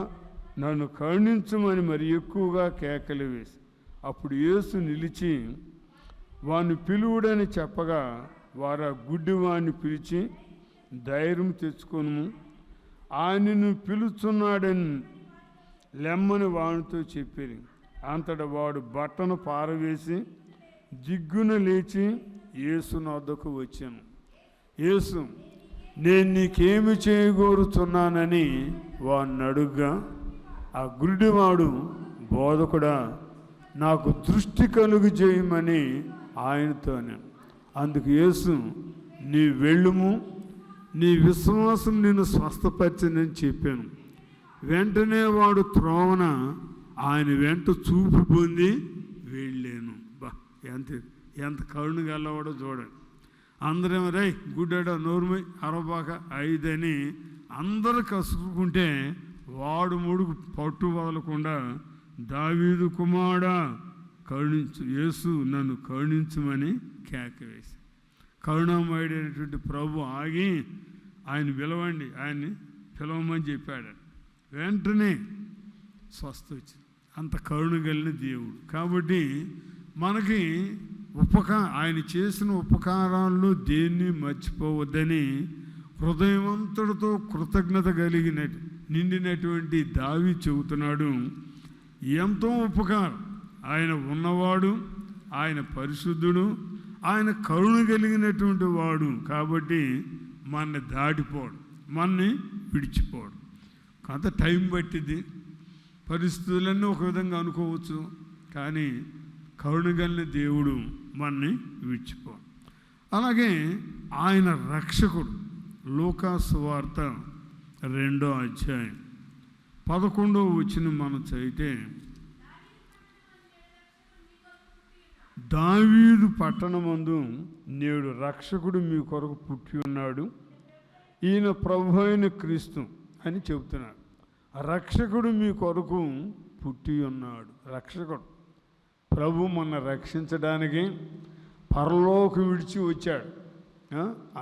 నన్ను కరుణించమని మరి ఎక్కువగా కేకలు వేసి, అప్పుడు యేసు నిలిచి వాడిని పిలువుడని చెప్పగా వారు ఆ గుడ్డివాడిని పిలిచి ధైర్యం తెచ్చుకొను, ఆయనను పిలుచున్నాడని లెమ్మని వానితో చెప్పిరి. అంతటా వాడు బట్టను పారవేసి దిగ్గున లేచి యేసు వద్దకు వచ్చాను. యేసు నేను నీకేమి చేయగోరుతున్నానని వాడిని అడుగ్గా ఆ గుడ్డివాడు బోధకుడా నాకు దృష్టి కలుగు చేయమని ఆయనతోనే. అందుకు యేసు, నీ వెళ్ళుము, నీ విశ్వాసం నిన్ను స్వస్థపరిచిందని చెప్పాను. వెంటనే వాడు త్రోవన ఆయన వెంట చూపు పొంది వెళ్ళాను. బా, ఎంత కరుణ గల్లవాడో చూడండి. అందరేమో రై గుడ్డాడో నోరుమై అరబాక ఐదని అందరూ కసుకుంటే వాడు ముడుగు పట్టు వదలకుండా దావీదు కుమారుడా కరుణించు, యేసు నన్ను కరుణించమని కేక వేసి, కరుణామయుడైనటువంటి ప్రభు ఆగి ఆయన పిలవండి, ఆయన్ని పిలవమని చెప్పాడు. వెంటనే స్వస్థ వచ్చింది. అంత కరుణ కలిగిన దేవుడు. కాబట్టి మనకి ఆయన చేసిన ఉపకారాల్లో దేన్ని మర్చిపోవద్దని హృదయవంతుడితో కృతజ్ఞత నిండినటువంటి దావీదు చెబుతున్నాడు. ఎంతో ఉపకారం. ఆయన ఉన్నవాడు, ఆయన పరిశుద్ధుడు, ఆయన కరుణ కలిగినటువంటి వాడు. కాబట్టి మనని దాటిపోడు, మనని విడిచిపోడు. కొంత టైం పట్టింది, పరిస్థితులన్నీ ఒక విధంగా అనుకోవచ్చు, కానీ కరుణ కలిగిన దేవుడు మనని విడిచిపోడు. అలాగే ఆయన రక్షకుడు. లూకా సువార్త 2వ అధ్యాయం 11వ వచనం మనం చదివితే, దావీదు పట్టణమందు నేడు రక్షకుడు మీ కొరకు పుట్టి ఉన్నాడు, ఈయన ప్రభు అయిన క్రీస్తు అని చెబుతున్నాడు. రక్షకుడు మీ కొరకు పుట్టి ఉన్నాడు. రక్షకుడు ప్రభు మొన్న రక్షించడానికి పరలోకం విడిచి వచ్చాడు.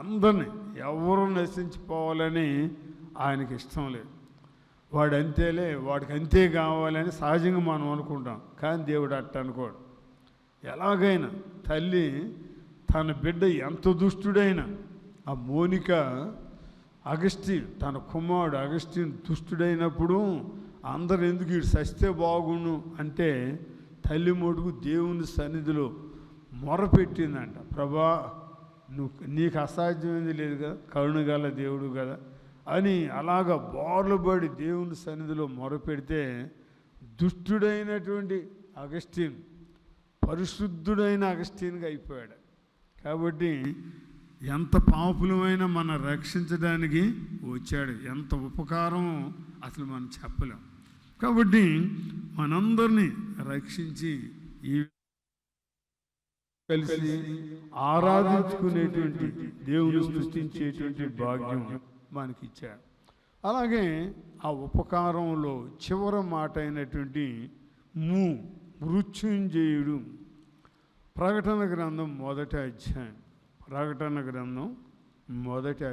అందరినీ ఎవరు నశించిపోవాలని ఆయనకి ఇష్టం లేదు. వాడు అంతేలే, వాడికి అంతే కావాలని సహజంగా మనం అనుకుంటాం, కానీ దేవుడు అట్ట అనుకోడు. ఎలాగైనా తల్లి తన బిడ్డ ఎంత దుష్టుడైనా, ఆ మోనిక అగస్టిన్ తన కుమారుడు అగస్టిన్ దుష్టుడైనప్పుడు అందరు ఎందుకు ఇటు సస్తే బాగుండు అంటే తల్లి మటుకు దేవుని సన్నిధిలో మొరపెట్టిందంట. ప్రభా, నీకు అసాధ్యమైంది లేదు కదా, కరుణగల దేవుడు కదా అని అలాగా బోర్లబడి దేవుని సన్నిధిలో మొరపెడితే దుష్టుడైనటువంటి అగస్టిన్ పరిశుద్ధుడైన అగస్టిన్గా అయిపోయాడు. కాబట్టి ఎంత పాపులమైనా మనం రక్షించడానికి వచ్చాడు. ఎంత ఉపకారం అసలు మనం చెప్పలేం. కాబట్టి మనందరినీ రక్షించి ఈ కలిసి ఆరాధించుకునేటువంటి దేవుని సృష్టించేటువంటి భాగ్యం మనకిచ్చాడు. అలాగే ఆ ఉపకారంలో చివరి మాట అయినటువంటి మృత్యుంజయుడు. ప్రకటన గ్రంథం 1వ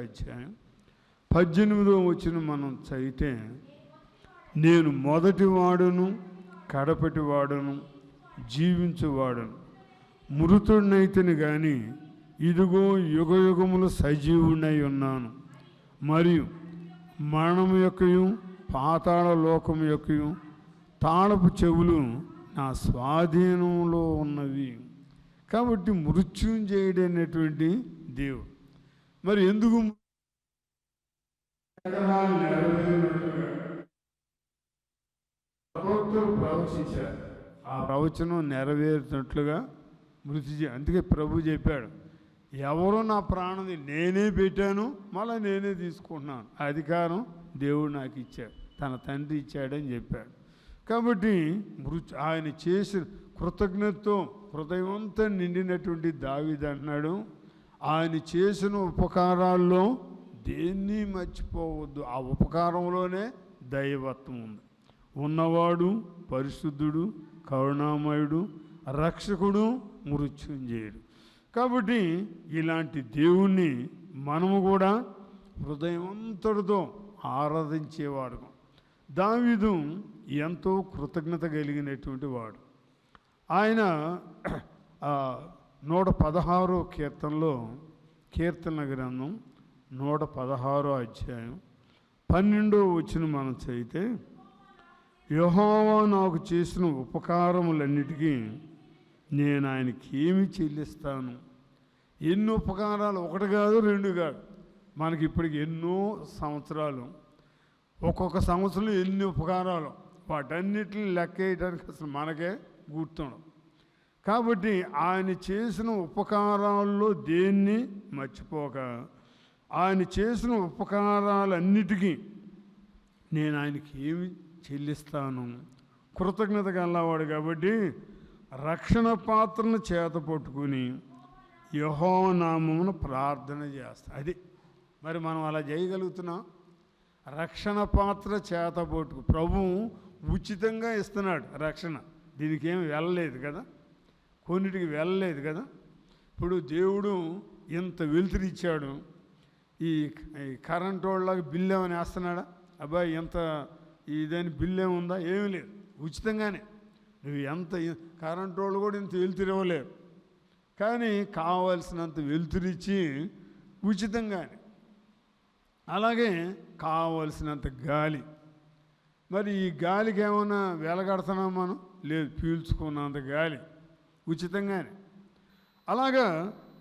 అధ్యాయం 18వ వచనం మనం చదివితే, నేను మొదటి వాడును కడపటి వాడును జీవించువాడును, మృతుడినైతేని కానీ ఇదిగో యుగయుగములు సజీవుడై ఉన్నాను, మరియు మరణము యొక్కయు పాతాళ లోకము యొక్కయు తాళపు చెవులు నా స్వాధీనంలో ఉన్నవి. కాబట్టి మృత్యుంజయుడైనటువంటి దేవుడు. మరి ఎందుకు ప్రవచించారు? ఆ ప్రవచనం నెరవేరుతున్నట్లుగా అందుకే ప్రభు చెప్పాడు, ఎవరు నా ప్రాణం నేనే పెట్టాను, మళ్ళీ నేనే తీసుకుంటున్నాను, అధికారం దేవుడు నాకు ఇచ్చాడు, తన తండ్రి ఇచ్చాడని చెప్పాడు. కాబట్టి ఆయన చేసిన కృతజ్ఞతతో హృదయమంతా నిండినటువంటి దావీదు అంటున్నాడు, ఆయన చేసిన ఉపకారాల్లో దేన్ని మర్చిపోవద్దు. ఆ ఉపకారంలోనే దైవత్వం ఉంది. ఉన్నవాడు పరిశుద్ధుడు, కరుణామయుడు, రక్షకుడు, మృత్యుంజయుడు. కాబట్టి ఇలాంటి దేవుణ్ణి మనము కూడా హృదయమంతటితో ఆరాధించేవాడు. దావీదు ఎంతో కృతజ్ఞత కలిగినటువంటి వాడు. ఆయన 116వ కీర్తనలో, కీర్తన గ్రంథం 116వ అధ్యాయం 12వ వచనం మనం చదివితే, యెహోవా నాకు చేసిన ఉపకారములన్నిటికీ నేను ఆయనకి ఏమి చెల్లిస్తాను. ఎన్ని ఉపకారాలు, ఒకటి కాదు రెండు కాదు, మనకి ఇప్పటికి ఎన్నో సంవత్సరాలు, ఒక్కొక్క సంవత్సరం ఎన్ని ఉపకారాలు. వాటన్నిటిని లెక్క వేయడానికి అసలు మనకే గుర్తుండవు. కాబట్టి ఆయన చేసిన ఉపకారాల్లో దేన్ని మర్చిపోక ఆయన చేసిన ఉపకారాలన్నిటికీ నేను ఆయనకి ఏమి చెల్లిస్తాను, కృతజ్ఞత గలవాడు కాబట్టి రక్షణ పాత్రను చేత పట్టుకుని యెహోవా నామమున ప్రార్థన చేస్తా. అది మరి మనం అలా చేయగలుగుతున్నాం. రక్షణ పాత్ర చేత పట్టుకు ప్రభువు ఉచితంగా ఇస్తున్నాడు రక్షణ. దీనికి ఏమి వెళ్ళలేదు కదా, కొన్నిటికి వెళ్ళలేదు కదా. ఇప్పుడు దేవుడు ఇంత వెలుతురు ఇచ్చాడు, ఈ కరెంటు వాళ్ళకి బిల్లు ఏమైనా వేస్తున్నాడా? అబ్బాయి ఎంత ఇదని బిల్లు ఏముందా? ఏమీ లేదు, ఉచితంగానే. నువ్వు ఎంత కరెంటు వాళ్ళు కూడా ఇంత వెలుతురు ఇవ్వలేరు, కానీ కావాల్సినంత వెలుతురిచ్చి ఉచితంగానే. అలాగే కావలసినంత గాలి. మరి ఈ గాలికి ఏమైనా వెలగడుతున్నాం మనం? లేదు, పీల్చుకున్నంత గాలి ఉచితంగానే. అలాగా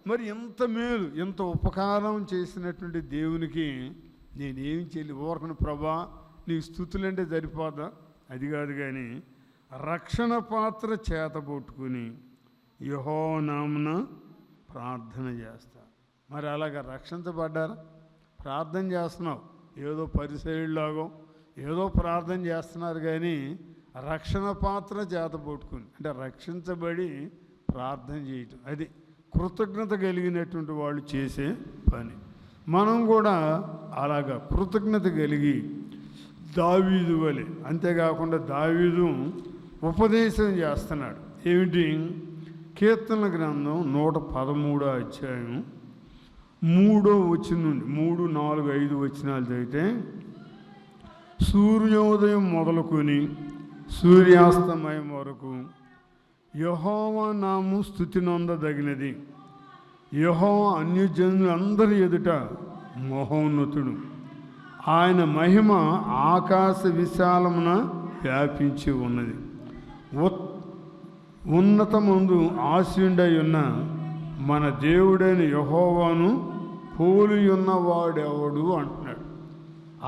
మరి ఎంత మేలు, ఎంత ఉపకారం చేసినటువంటి దేవునికి నేనేం ఊరకను ప్రభా నీకు స్తుతులంటే సరిపోదా? అది కాదు, కానీ రక్షణ పాత్ర చేత పట్టుకుని యెహోవా నామమున ప్రార్థన చేస్తా. మరి అలాగా రక్షించబడ్డారా? ప్రార్థన చేస్తున్నావు, ఏదో పరిసయ్యుల్లాగో ఏదో ప్రార్థన చేస్తున్నారు, కానీ రక్షణ పాత్ర చేత పట్టుకుని అంటే రక్షించబడి ప్రార్థన చేయటం, అది కృతజ్ఞత కలిగినటువంటి వాళ్ళు చేసే పని. మనం కూడా అలాగా కృతజ్ఞత కలిగి దావీదు వలె, అంతేకాకుండా దావీదు ఉపదేశం చేస్తున్నాడు. ఏమిటి? కీర్తన గ్రంథం 113వ అధ్యాయం 3వ వచనం నుండి 3, 4, 5 వచనాలు చదివితే, సూర్యోదయం మొదలుకొని సూర్యాస్తమయం వరకు యెహోవా నామము స్తుతి నొందదగినది. యెహోవా అన్యజనులందరి ఎదుట మహోన్నతుడు. ఆయన మహిమ ఆకాశ విశాలమున వ్యాపించి ఉన్నది. ఉన్నతమందు ఆశీనుడై ఉన్న మన దేవుడైన యెహోవాను పోలి ఉన్నవాడెవడు అంటున్నాడు.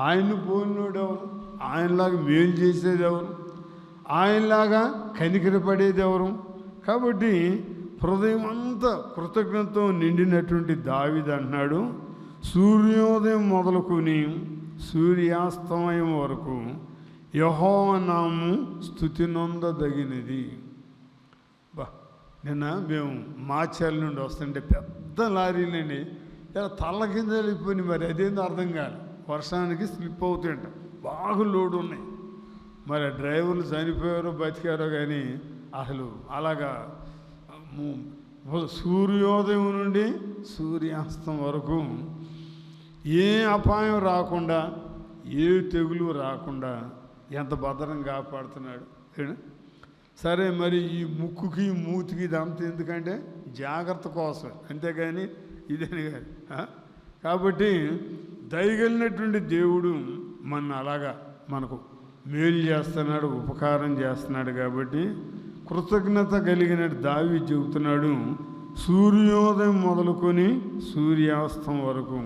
ఆయన్ను పోలినోడెవరు? ఆయనలాగా మేలు చేసేది ఎవరు? ఆయనలాగా కనికరపడేది ఎవరు? కాబట్టి హృదయం అంతా కృతజ్ఞతతో నిండినటువంటి దావీదు అంటున్నాడు, సూర్యోదయం మొదలుకొని సూర్యాస్తమయం వరకు యెహోవా నామము స్తుతి నొందదగినది. నిన్న మేము మాచర్ల నుండి వస్తుంటే పెద్ద లారీలండి ఇలా తల్ల కింద వెళ్ళిపోయి, మరి అదేందో అర్థం కాదు, వర్షానికి స్లిప్ అవుతుంట, బాగా లోడు ఉన్నాయి. మరి ఆ డ్రైవర్లు చనిపోయారో బతికారో కానీ అసలు అలాగా సూర్యోదయం నుండి సూర్యాస్తం వరకు ఏ అపాయం రాకుండా, ఏ తెగులు రాకుండా ఎంత భద్రం కాపాడుతున్నాడు. సరే, మరి ఈ ముక్కుకి మూతికి ఇదంతా ఎందుకంటే జాగ్రత్త కోసం, అంతేగాని ఇదని కాదు. కాబట్టి దయగలిగినటువంటి దేవుడు మన అలాగా మనకు మేలు చేస్తున్నాడు, ఉపకారం చేస్తున్నాడు. కాబట్టి కృతజ్ఞత కలిగిన దావీదు చెబుతున్నాడు, సూర్యోదయం మొదలుకొని సూర్యాస్తం వరకు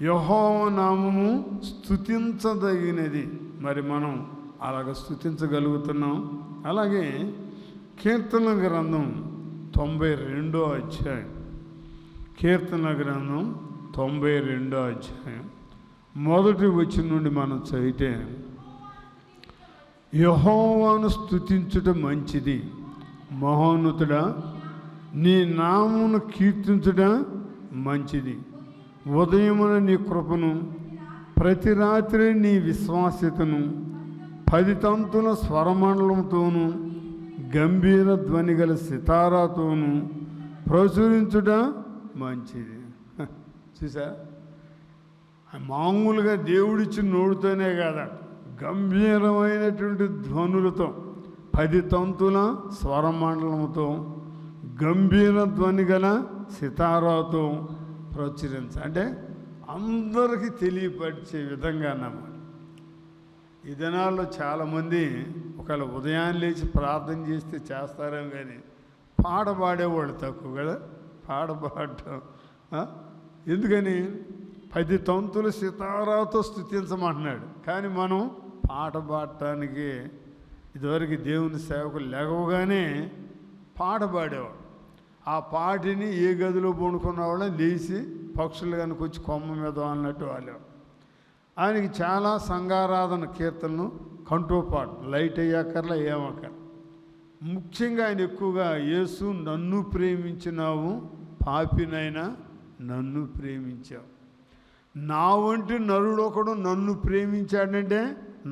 యెహోవా నామము స్తుతించదగినది. మరి మనం అలాగ స్తుతించగలుగుతున్నాం. అలాగే కీర్తన గ్రంథం 92వ అధ్యాయం, కీర్తన గ్రంథం 92వ అధ్యాయం 1వ వచనం నుండి మనం చదివితే, యెహోవాను స్తుతించుట మంచిది, మహోన్నతుడా నీ నామమును కీర్తించుట మంచిది. ఉదయమున నీ కృపను, ప్రతి రాత్రి నీ విశ్వాస్యతను 10 తంతుల స్వరమండలంతోనూ గంభీర ధ్వని గల సితారాతోనూ ప్రచురించుట మంచిది. చూసా, మామూలుగా దేవుడిచ్చిన నోడుతోనే కాదా, గంభీరమైనటువంటి ధ్వనులతో 10 తంతుల స్వరమండలంతో గంభీర ధ్వని గల సితారాతో అంటే అందరికీ తెలియపరిచే విధంగా అన్నమాట. ఈ దినాల్లో చాలామంది ఒకవేళ ఉదయాన్నే లేచి ప్రార్థన చేస్తే చేస్తారేమో, కానీ పాట పాడేవాళ్ళు తక్కువ కదా. పాట పాడటం ఎందుకని 10 తంతుల సితారాతో స్తుతించమంటున్నాడు, కానీ మనం పాట పాడటానికి ఇదివరకు దేవుని సేవకులు లేవగానే పాట పాడేవాడు. ఆ పాటిని ఏ గదిలో పండుకున్న వాళ్ళని లేచి పక్షులు కనుక వచ్చి కొమ్మ మీద అన్నట్టు వాళ్ళేవాడు. ఆయనకి చాలా సంఘారాధన కీర్తనలు కంటోపాటు, లైట్ అయ్యాకర్లా ఏమక్కర్. ముఖ్యంగా ఆయన ఎక్కువగా యేసు నన్ను ప్రేమించినావు, పాపినైనా నన్ను ప్రేమించావు. నా వంటి నరుడు ఒకడు నన్ను ప్రేమించాడంటే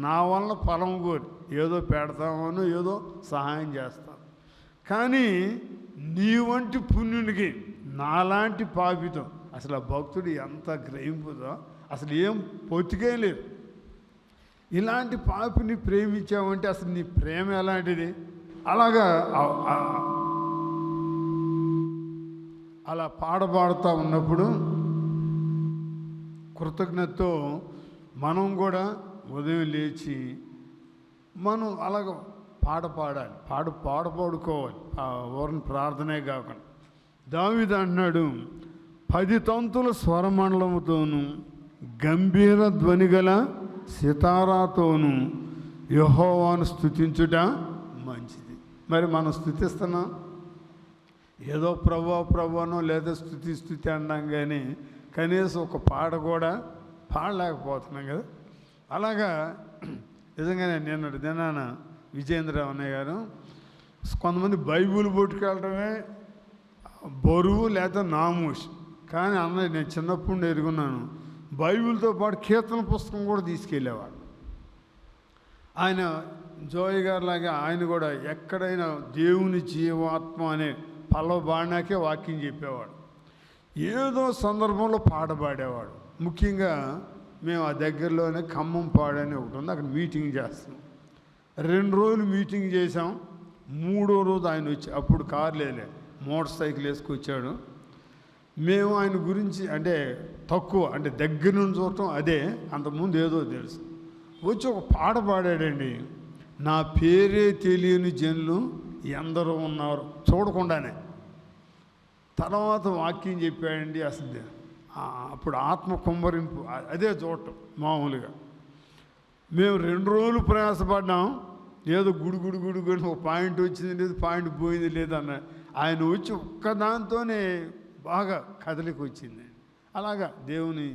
నా వల్ల ఫలం కోరి ఏదో పెడతామనో ఏదో సహాయం చేస్తాం. కానీ నీ వంటి పుణ్యునికి నాలాంటి పాపితో అసలు ఆ భక్తుడు ఎంత గ్రహింపుదో అసలు ఏం పొత్తికే లేదు. ఇలాంటి పాపిని ప్రేమించావంటే అసలు నీ ప్రేమ ఎలాంటిది? అలాగా అలా పాడుతూ ఉన్నప్పుడు కృతజ్ఞతతో మనం కూడా ఉదయం లేచి మనం అలాగ పాడాలి, పాడుకోవాలి. ఊరిని ప్రార్థనే కాకుండా దావీదు అన్నాడు, 10 తంతుల స్వరమండలముతోనూ గంభీర ధ్వని గల సితారాతోనూ యెహోవాను స్తుతించుట మంచిది. మరి మనం స్తుతిస్తున్నాం, ఏదో ప్రభు లేదా స్తుతి అన్నాం, కానీ కనీసం ఒక పాట కూడా పాడలేకపోతున్నాం కదా. అలాగా నిజంగానే నిన్నటి దినాన విజయేంద్ర అన్నయ్య గారు కొంతమంది బైబిల్ పట్టుకెళ్ళడమే బరువు లేదా నామూష్, కానీ అన్నయ్య నేను చిన్నప్పుడు ఎరుగున్నాను బైబిల్తో పాటు కీర్తన పుస్తకం కూడా తీసుకెళ్ళేవాడు. ఆయన జోయ్ గారు లాగా ఆయన కూడా ఎక్కడైనా దేవుని జీవాత్మ అనే పల్లవ బాణాకే వాక్యం చెప్పేవాడు. ఏదో సందర్భంలో పాట పాడేవాడు. ముఖ్యంగా మేము ఆ దగ్గరలోనే ఖమ్మం పాడని ఒకటి ఉంది, అక్కడ మీటింగ్ చేస్తాం. 2 రోజులు మీటింగ్ చేసాం. 3వ రోజు ఆయన వచ్చి, అప్పుడు కారు లేలే, మోటార్ సైకిల్ వేసుకొచ్చాడు. మేము ఆయన గురించి అంటే తక్కువ, అంటే దగ్గర నుంచి చూడటం అదే, అంతకుముందు ఏదో తెలుసు. వచ్చి ఒక పాట పాడాడండి, నా పేరే తెలియని జనులు ఎందరో ఉన్నారు చూడకుండానే. తర్వాత వాక్యం చెప్పాడండి. అసలు అప్పుడు ఆత్మ కుమ్మరింపు అదే చూడటం మామూలుగా. మేము 2 రోజులు ప్రయాసపడ్డాం. ఏదో గుడి ఒక పాయింట్ వచ్చింది లేదు, పాయింట్ పోయింది లేదన్న ఆయన వచ్చి ఒక్కదాంతోనే బాగా కదలికి వచ్చింది. అలాగా దేవుని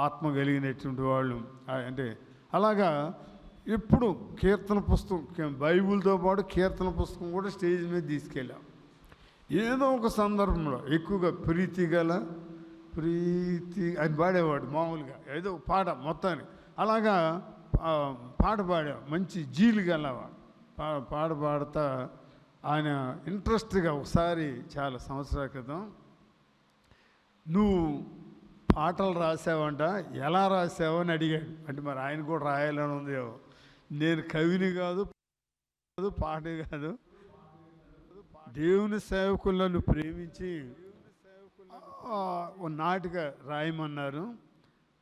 ఆత్మ కలిగినటువంటి వాళ్ళు అంటే అలాగా ఎప్పుడు కీర్తన పుస్తకం బైబిల్తో పాటు కీర్తన పుస్తకం కూడా స్టేజ్ మీద తీసుకెళ్ళాం. ఏదో ఒక సందర్భంలో ఎక్కువగా ప్రీతి అని పాడేవాడు మామూలుగా, ఏదో పాట మొత్తాన్ని అలాగా పాట పాడాం. మంచి జీలు గలవాడు పాడుతా ఆయన ఇంట్రెస్ట్గా ఒకసారి చాలా సంవత్సరాల క్రితం, నువ్వు పాటలు రాసావంట, ఎలా రాసావు అని అడిగాడు. అంటే మరి ఆయన కూడా రాయాలని ఉంది. నేను కవిని కాదు, పాట కాదు, దేవుని సేవకులను ప్రేమించి నాటిక రాయమన్నారు.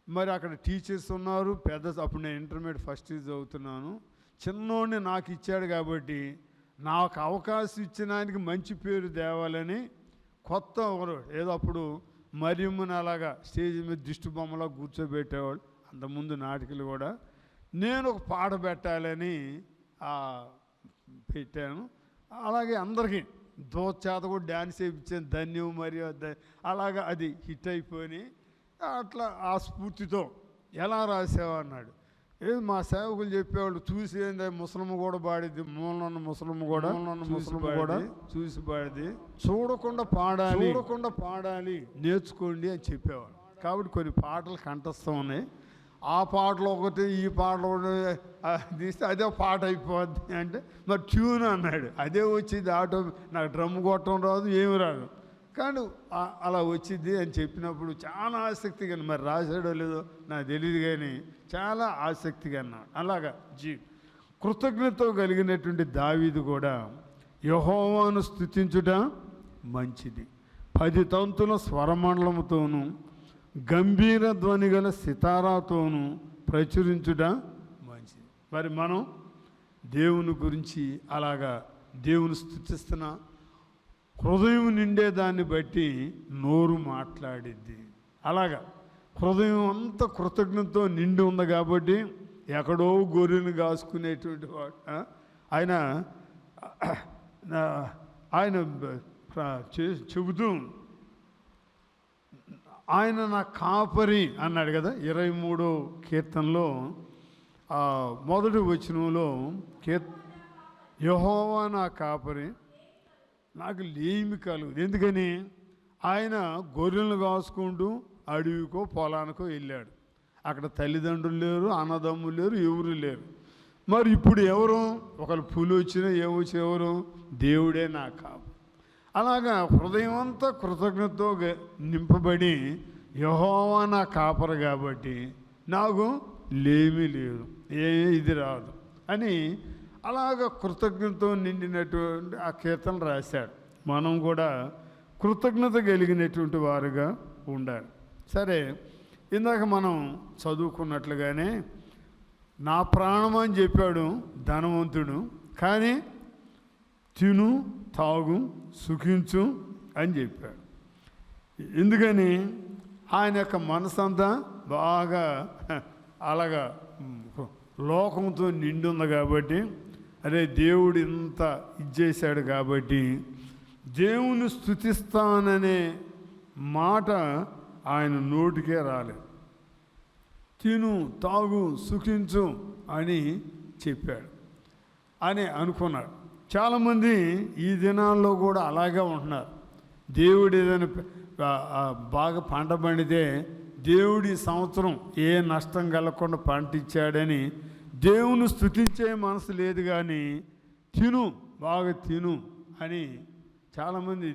మరి అక్కడ టీచర్స్ ఉన్నారు అప్పుడు నేను ఇంటర్మీడియట్ ఫస్ట్ ఇయర్ చదువుతున్నాను. చిన్నోడిని నాకు ఇచ్చాడు కాబట్టి నాకు అవకాశం ఇచ్చిన ఆయనకి మంచి పేరు తేవాలని కొత్త ఏదో అప్పుడు మరియమ్మని అలాగా స్టేజ్ మీద దిష్టి బొమ్మలా కూర్చోబెట్టేవాడు. అంతకుముందు నాటికలు కూడా నేను ఒక పాట పెట్టాలని పెట్టాను. అలాగే అందరికీ దోచేత కూడా డ్యాన్స్ వేయించాను, ధన్యం మరియు అలాగా అది హిట్ అయిపోయి అట్లా ఆ స్ఫూర్తితో ఎలా రాసావు అన్నాడు. ఏది మా సేవకులు చెప్పేవాళ్ళు చూసి ఏంది ముసలమ్మ కూడా పాడిద్ది, మూలన్న ముసలమ్మ కూడా చూసి పాడిది, చూడకుండా పాడాలి నేర్చుకోండి అని చెప్పేవాళ్ళు. కాబట్టి కొన్ని పాటలు కంఠస్థం ఉన్నాయి. ఆ పాటలు ఒకటి ఈ పాటలు ఒకటి తీస్తే అదే పాట అయిపోద్ది అంటే మరి ట్యూన్ అన్నాడు, అదే వచ్చింది ఆటో. నాకు డ్రమ్ కొట్టడం రాదు, ఏమి రాదు, కానీ అలా వచ్చింది అని చెప్పినప్పుడు చాలా ఆసక్తిగా, మరి రాశాడో లేదో నాకు తెలియదు కానీ చాలా ఆసక్తిగా అన్నాడు. అలాగా కృతజ్ఞత కలిగినటువంటి దావీదు కూడా యెహోవాను స్తుతించుట మంచిది, 10 తంతుల స్వరమండలముతోనూ గంభీర ధ్వని గల సితారాతోనూ ప్రచురించుట మంచిది. మరి మనం దేవుని గురించి అలాగా దేవుని స్తుతిస్తున్న హృదయం నిండే దాన్ని బట్టి నోరు మాట్లాడిద్ది. అలాగా హృదయం అంతా కృతజ్ఞతతో నిండి ఉంది కాబట్టి ఎక్కడో గొర్రెను కాసుకునేటువంటి వాడు. ఆయన ఆయన చెబుతూ ఆయన నా కాపరి అన్నాడు కదా 23వ కీర్తనలో మొదటి వచనంలో యెహోవా నా కాపరి నాకు లేమి కలుగు. ఎందుకని ఆయన గొర్రెలను కాసుకుంటూ అడవికో పొలానికో వెళ్ళాడు. అక్కడ తల్లిదండ్రులు లేరు, అన్నదమ్ములు లేరు, ఎవరు లేరు. మరి ఇప్పుడు ఎవరు? ఒకళ్ళు పులి వచ్చినా ఏమొచ్చి ఎవరు? దేవుడే నా కాపు. అలాగా హృదయం అంతా కృతజ్ఞతతో నింపబడి యెహోవా నా కాపరు కాబట్టి నాకు లేమి లేదు, ఇది రాదు అని అలాగ కృతజ్ఞతతో నిండినటువంటి ఆ కీర్తన రాశాడు. మనం కూడా కృతజ్ఞత కలిగినటువంటి వారుగా ఉండాలి. సరే, ఇందాక మనం చదువుకున్నట్లుగానే నా ప్రాణం అని చెప్పాడు ధనవంతుడు, కానీ తిను తాగు సుఖించు అని చెప్పాడు. ఎందుకని ఆయన యొక్క మనసంతా బాగా అలాగా లోకంతో నిండి ఉంది కాబట్టి, అరే దేవుడు ఇంత ఇచ్చేశాడు కాబట్టి దేవుని స్తుతిస్తాననే మాట ఆయన నోటికే రాలేదు. తిను తాగు సుఖించు అని చెప్పాడు అని అనుకున్నాడు. చాలామంది ఈ దినాల్లో కూడా అలాగే ఉంటున్నారు. దేవుడు ఏదైనా బాగా పంట పండితే దేవుడి సంవత్సరం ఏ నష్టం కలగకుండా పంట ఇచ్చాడని దేవుని స్తుతించే మనసు లేదు, కానీ బాగా తిను అని చాలామంది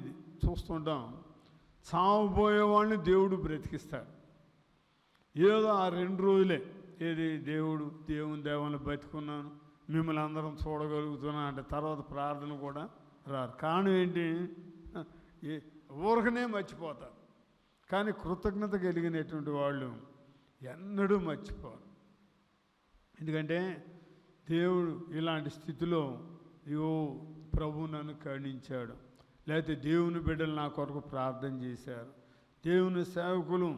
చూస్తుంటాం. చావబోయే వాళ్ళని దేవుడు బ్రతికిస్తాడు. ఏదో ఆ 2 రోజులే దేవుని దేవాలను బతుకున్నాను, మిమ్మల్ని అందరం చూడగలుగుతున్నా అంటే తర్వాత ప్రార్థన కూడా రారు. కారణం ఏంటి? ఊరకనే మర్చిపోతారు. కానీ కృతజ్ఞత కలిగినటువంటి వాళ్ళు ఎన్నడూ మర్చిపోరు. ఎందుకంటే దేవుడు ఇలాంటి స్థితిలో ప్రభు నన్ను కరుణించాడు, లేకపోతే దేవుని బిడ్డలు నా కొరకు ప్రార్థన చేశారు, దేవుని సేవకులు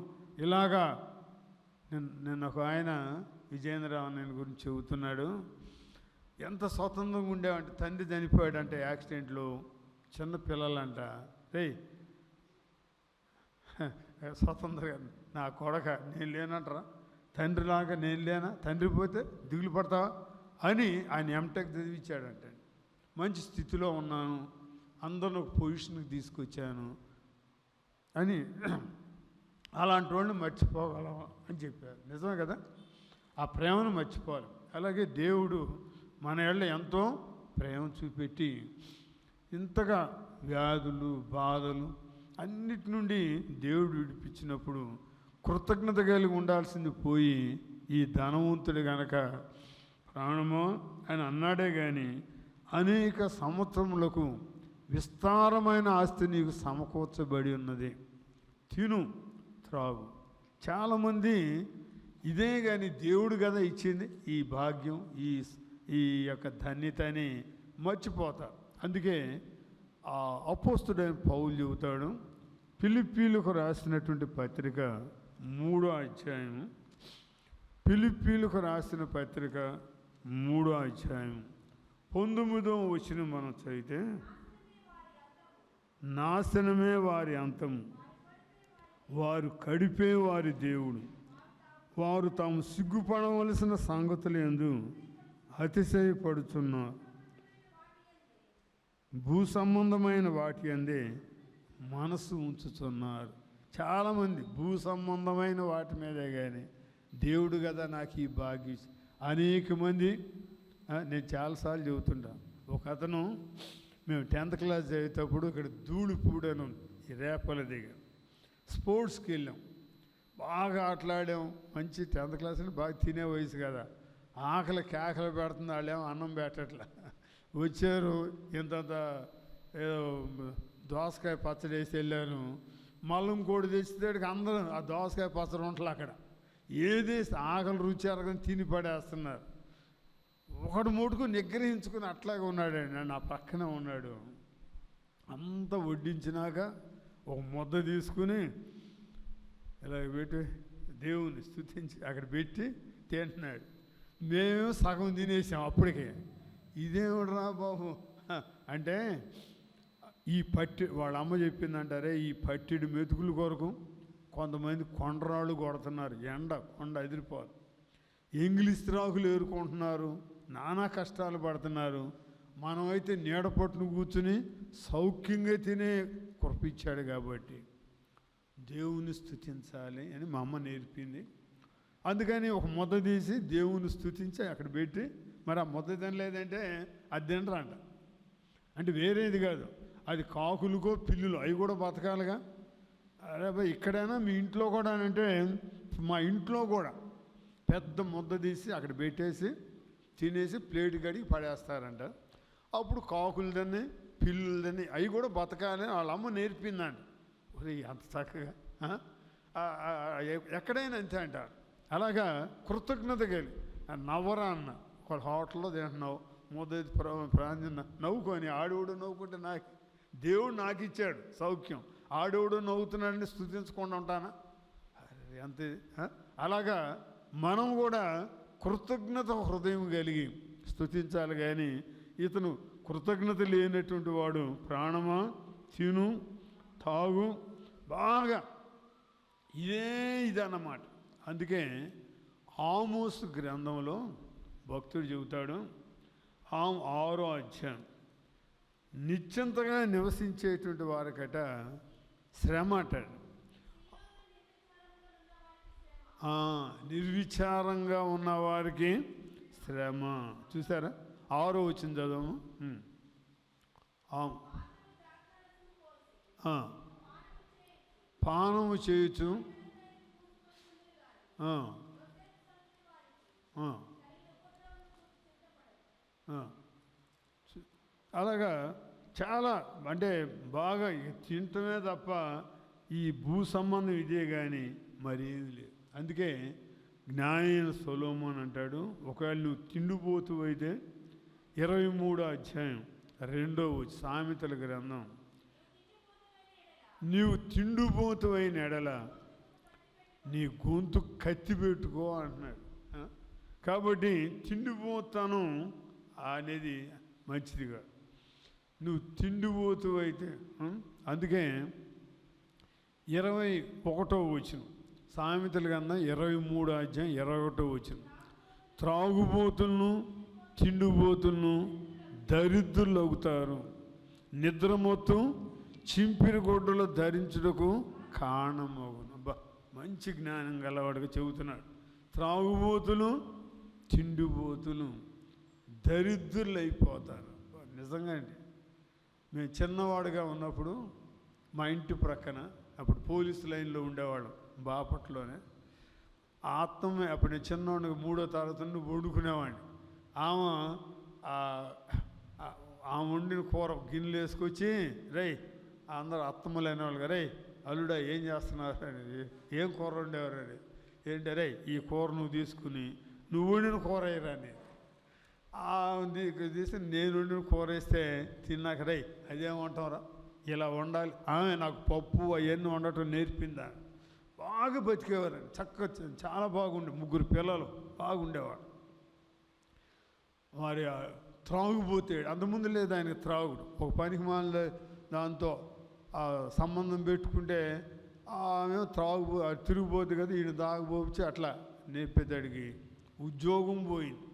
ఇలాగా. నిన్న ఒక ఆయన విజయేంద్రరావు నేను గురించి చెబుతున్నాడు. ఎంత స్వతంత్రంగా ఉండేవంటే తండ్రి చనిపోయాడంటే యాక్సిడెంట్లో, చిన్న పిల్లలంట, స్వతంత్రంగా నా కొడక నేను లేనంటరా, తండ్రిలాగా నేను లేనా, తండ్రి పోతే దిగులు పడతావా అని ఆయన ఎంటెక్ చదివించాడంటే. మంచి స్థితిలో ఉన్నాను, అందరిని ఒక పొజిషన్కి తీసుకొచ్చాను అని. అలాంటి వాళ్ళని మర్చిపోగలం అని చెప్పారు. నిజమే కదా, ఆ ప్రేమను మర్చిపోవాలి. అలాగే దేవుడు మన ఏళ్ళ ఎంతో ప్రేమ చూపెట్టి ఇంతగా వ్యాధులు బాధలు అన్నిటి నుండి దేవుడు విడిపించినప్పుడు కృతజ్ఞత కలిగి ఉండాల్సింది పోయి ఈ ధనవంతుడు గనక ప్రాణమో అని అన్నాడే కానీ అనేక సంవత్సరములకు విస్తారమైన ఆస్తి నీకు సమకూర్చబడి ఉన్నది, తిను త్రాగు. చాలామంది ఇదే కానీ దేవుడు కదా ఇచ్చింది ఈ భాగ్యం, ఈ యొక్క ధన్యత అని మర్చిపోతారు. అందుకే ఆ అపోస్తుడైన పౌలు చెబుతాడు, ఫిలిప్పీలకు రాసినటువంటి పత్రిక 3వ అధ్యాయం, ఫిలిప్పీలకు రాసిన పత్రిక 3వ అధ్యాయం 19వ వచనం మనం చదివితే, నాశనమే వారి అంతం, వారు కడిపే వారి దేవుడు, వారు తాము సిగ్గుపడవలసిన సంగతులు యందు అతిశయపడుచున్నారు, భూ సంబంధమైన వాటి అందే మనసు ఉంచుతున్నారు. చాలామంది భూ సంబంధమైన వాటి మీదే కానీ దేవుడు కదా నాకు ఈ భాగ్యం. అనేక మంది నేను చాలాసార్లు చెబుతుంటాను. ఒక అతను మేము 10th క్లాస్ చదివేటప్పుడు ఇక్కడ ధూళిపూడను ఈ రేపల దగ్గర స్పోర్ట్స్కి వెళ్ళాం, బాగా ఆటలాడాం. మంచి 10th క్లాస్ అని బాగా తినే వయసు కదా, ఆకలి కేకలు పెడుతుంది, వాళ్ళేమో అన్నం పెట్టట్లా. వచ్చారు, ఇంతంత ఏదో దోసకాయ పచ్చడి వేసి వెళ్ళాను, మళ్ళీ ఇంకోటి తెచ్చితేడికి అందరూ ఆ దోసకాయ పచ్చడి ఉంటలే అక్కడ. ఏది ఆకలి రుచి అరగని తిని పడేస్తున్నారు. ఒకడు మూటుకు నిగ్రహించుకుని అట్లాగే ఉన్నాడండి, నా పక్కనే ఉన్నాడు. అంతా వడ్డించినాక ఒక ముద్ద తీసుకుని ఇలా పెట్టి దేవుని స్తుతించి అక్కడ పెట్టి తింటున్నాడు. మేము సగం తినేసాం అప్పటికే. ఇదేమిడ్రా బాబు అంటే ఈ వాళ్ళ అమ్మ చెప్పిందంటారే, ఈ పట్టిడి మెతుకుల కొరకు కొంతమంది కొండరాళ్ళు కొడుతున్నారు, కొండ ఎదిరిపోదు, ఇంగ్లీష్ త్రాకులు ఏరుకుంటున్నారు, నానా కష్టాలు పడుతున్నారు. మనమైతే నీడ పట్టును కూర్చుని సౌఖ్యంగా తినే కృపించాడు కాబట్టి దేవుని స్తుతించాలి అని మా అమ్మ నేర్పింది. అందుకని ఒక ముద్ద తీసి దేవుని స్తుతించి అక్కడ పెట్టి, మరి ఆ ముద్ద తినలేదంటే అది తినరంట. అంటే వేరేది కాదు, అది కాకులకో పిల్లులు అవి కూడా బతకాలిగా. అరే బాయ్ ఇక్కడైనా మీ ఇంట్లో కూడా అంటే, మా ఇంట్లో కూడా పెద్ద ముద్ద తీసి అక్కడ పెట్టేసి తినేసి ప్లేట్ కడిగి పడేస్తారంట. అప్పుడు కాకులు దాన్ని పిల్లులు దాన్ని అవి కూడా బతకాలి వాళ్ళ అమ్మ నేర్పిందంట. ఒరే అంత చక్కగా ఎక్కడైనా అంతే అంటారు. అలాగా కృతజ్ఞత కలిగి నవ్వరా అన్న, ఒక హోటల్లో తింటున్నావు, ముద్ద ప్రాంతం నవ్వుకొని ఆడవుడు నవ్వుకుంటే దేవుడు నాకు ఇచ్చాడు సౌఖ్యం, ఆడవుడు నవ్వుతున్నాడని స్తుతించకుండా ఉంటానా? అంతే. అలాగా మనం కూడా కృతజ్ఞత హృదయం కలిగి స్తుతించాలి. కానీ ఇతను కృతజ్ఞత లేనటువంటి వాడు ప్రాణమా తిను తాగు బాగా ఇదన్నమాట. అందుకే ఆమోసు గ్రంథంలో భక్తుడు చెబుతాడు, 6వ అధ్యాయం, నిశ్చింతగా నివసించేటువంటి వారికట శ్రమ అంటాడు. నిర్విచారంగా ఉన్న వారికి శ్రమ. చూసారా? 6వ వచనం చదవము. పానము చేయొచ్చు, అలాగా చాలా అంటే బాగా తింటమే తప్ప ఈ భూ సంబంధం ఇదే కానీ మరేమి లేదు. అందుకే జ్ఞానైన సొలొమోను అంటాడు, ఒకవేళ నువ్వు తిండిపోతూ అయితే 23వ అధ్యాయం 2వ వచనం సామెతల గ్రంథం, నీవు తిండిపోతూ అయిన ఎడల నీ గొంతు కత్తి పెట్టుకో అంటున్నాడు. కాబట్టి తిండిపోతాను అనేది మంచిదిగా, నువ్వు తిండిపోతూ అయితే. అందుకే 21వ వచనం సామెతల గ్రంథం 23వ అధ్యాయం 21వ వచనం, త్రాగుబోతులను తిండిపోతులను దరిద్రులు అవుతారు, నిద్ర మొత్తం చింపిరి గొడ్డలు ధరించుటకు కారణమగును. అబ్బా మంచి జ్ఞానం గలవాడుగా చెబుతున్నాడు. త్రాగుబోతులు తిండిపోతులు దరిద్రులు అయిపోతారు. నిజంగా అండి, మేము చిన్నవాడుగా ఉన్నప్పుడు మా ఇంటి ప్రక్కన అప్పుడు పోలీసు లైన్లో ఉండేవాళ్ళం బాపట్లోనే. ఆత్మ అప్పుడు నేను చిన్నవాడికి 3వ తరగతి నుండి వండుకునేవాడిని. ఆమె వండిన కూర గిన్నెలు వేసుకొచ్చి, రై అందరూ అత్తమ్మలైన వాళ్ళు, రై అల్లుడా ఏం చేస్తున్నారు అనేది, ఏం కూర వండేవారు అని, ఏంటి రై ఈ కూర నువ్వు తీసుకుని నువ్వు వండిన కూర వేయరాని తీసి నేను వండిన కూర వేస్తే తిన్నాక, రై అదేమంటావురా ఇలా వండాలి, నాకు పప్పు అవన్నీ వండటం నేర్పిందా. బాగా బతికేవారు, చక్కగా చాలా బాగుండే, 3 పిల్లలు బాగుండేవాడు. మరి త్రాగుపోతాడు, అంతకుముందు లేదు ఆయనకి త్రాగుడు. ఒక పనికి మాల దాంతో సంబంధం పెట్టుకుంటే ఆమె తిరిగిపోతుంది కదా, ఈయన దాగపోచి అట్లా నేర్పేదాడికి ఉద్యోగం పోయింది.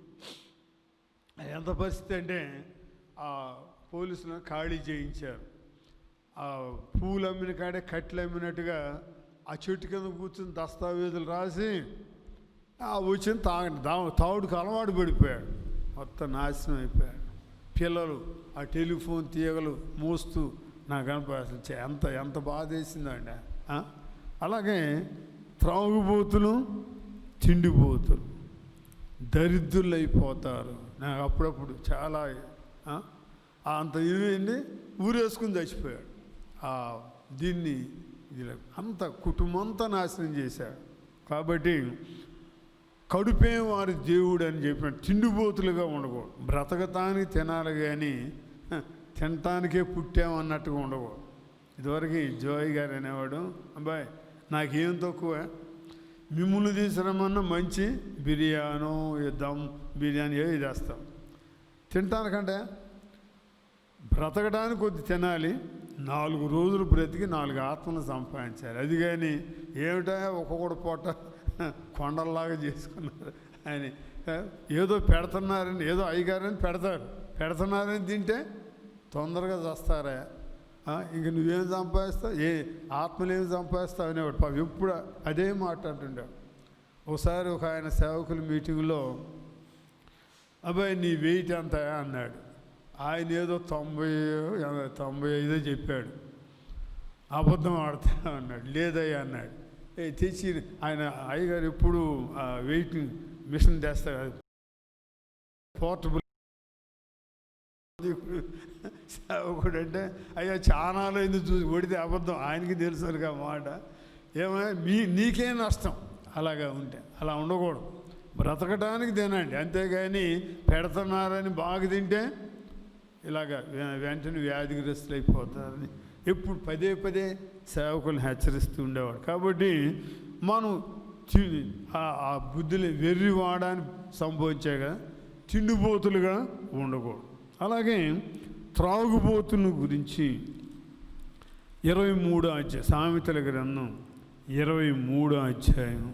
ఎంత పరిస్థితి అంటే పోలీసులను ఖాళీ చేయించారు. పూలు అమ్మిన కాడే కట్టెలు అమ్మినట్టుగా ఆ చెట్టు కింద కూర్చొని దస్తావేజులు రాసి వచ్చిన తాగుడుకు అలవాటు పడిపోయాడు, మొత్తం నాశనం అయిపోయాడు. పిల్లలు ఆ టెలిఫోన్ తీగలు మోస్తూ నాకు అనిపించ ఎంత బాధ వేసిందండి. అలాగే త్రాగుబోతులు తిండిపోతులు దరిద్రులు అయిపోతారు. నాకు అప్పుడప్పుడు చాలా అంత ఇదేంటి ఊరేసుకుని చచ్చిపోయాడు. దీన్ని అంత కుటుంబం అంతా నాశనం చేశాడు. కాబట్టి కడుపే వారి దేవుడు అని చెప్పిన తిండిపోతులుగా ఉండకూడదు. బ్రతకటానికి తినాలి కానీ తినటానికే పుట్టామన్నట్టుగా ఉండకూడదు. ఇదివరకు జోయ్ గారు అనేవాడు, అబ్బాయి నాకేం తక్కువ, మిమ్మల్ని తీసుకురమ్మన్నా మంచి బిర్యానో దమ్ బిర్యానీ ఏవి చేస్తాం. తింటానికంటే బ్రతకడానికి కొద్ది తినాలి. 4 రోజులు బ్రతికి 4 ఆత్మలు సంపాదించాలి. అది కానీ ఏమిటా ఒక్కొక్కడు పొట్ట కొండల్లాగా చేసుకున్నారు అని ఏదో పెడుతున్నారని, ఏదో అయ్యగారని పెడుతున్నారని తింటే తొందరగా చస్తారా? ఇంక నువ్వేం సంపాదిస్తావు, ఏ ఆత్మలు ఏం సంపాదిస్తావు అనేవాడు. పాపం ఎప్పుడు అదే మాట అంటుండేవాడు. ఒకసారి ఒక ఆయన సేవకుల మీటింగ్లో అబ్బాయి నీ వెయిట్ ఎంత అన్నాడు. ఆయన ఏదో 95 చెప్పాడు. అబద్ధం ఆడతా అన్నాడు. లేదయ్యా అన్నాడు. తెచ్చి ఆయన అయ్యగారు ఎప్పుడు వెయిట్ మిషన్ తెస్తాడు, పోర్టబుల్. సేవకుడు అంటే అయ్యా చాలా ఎందుకు చూసి కొడితే అబద్ధం, ఆయనకి తెలుసు మాట. ఏమైనా నీకే నష్టం అలాగా ఉంటే. అలా ఉండకూడదు. బ్రతకడానికి తినండి, అంతేగాని పెడుతున్నారని బాగా తింటే ఇలాగా వెంటనే వ్యాధిగ్రస్తులు అయిపోతారని ఎప్పుడు పదే సేవకులను హెచ్చరిస్తూ ఉండేవాడు. కాబట్టి మనం ఆ బుద్ధిని వెర్రివాడాన్ని సంభవించాక తిండిపోతులుగా ఉండకూడదు. అలాగే త్రాగుబోతుల గురించి 23వ అధ్యాయం, సామెతల గ్రంథం 23వ అధ్యాయం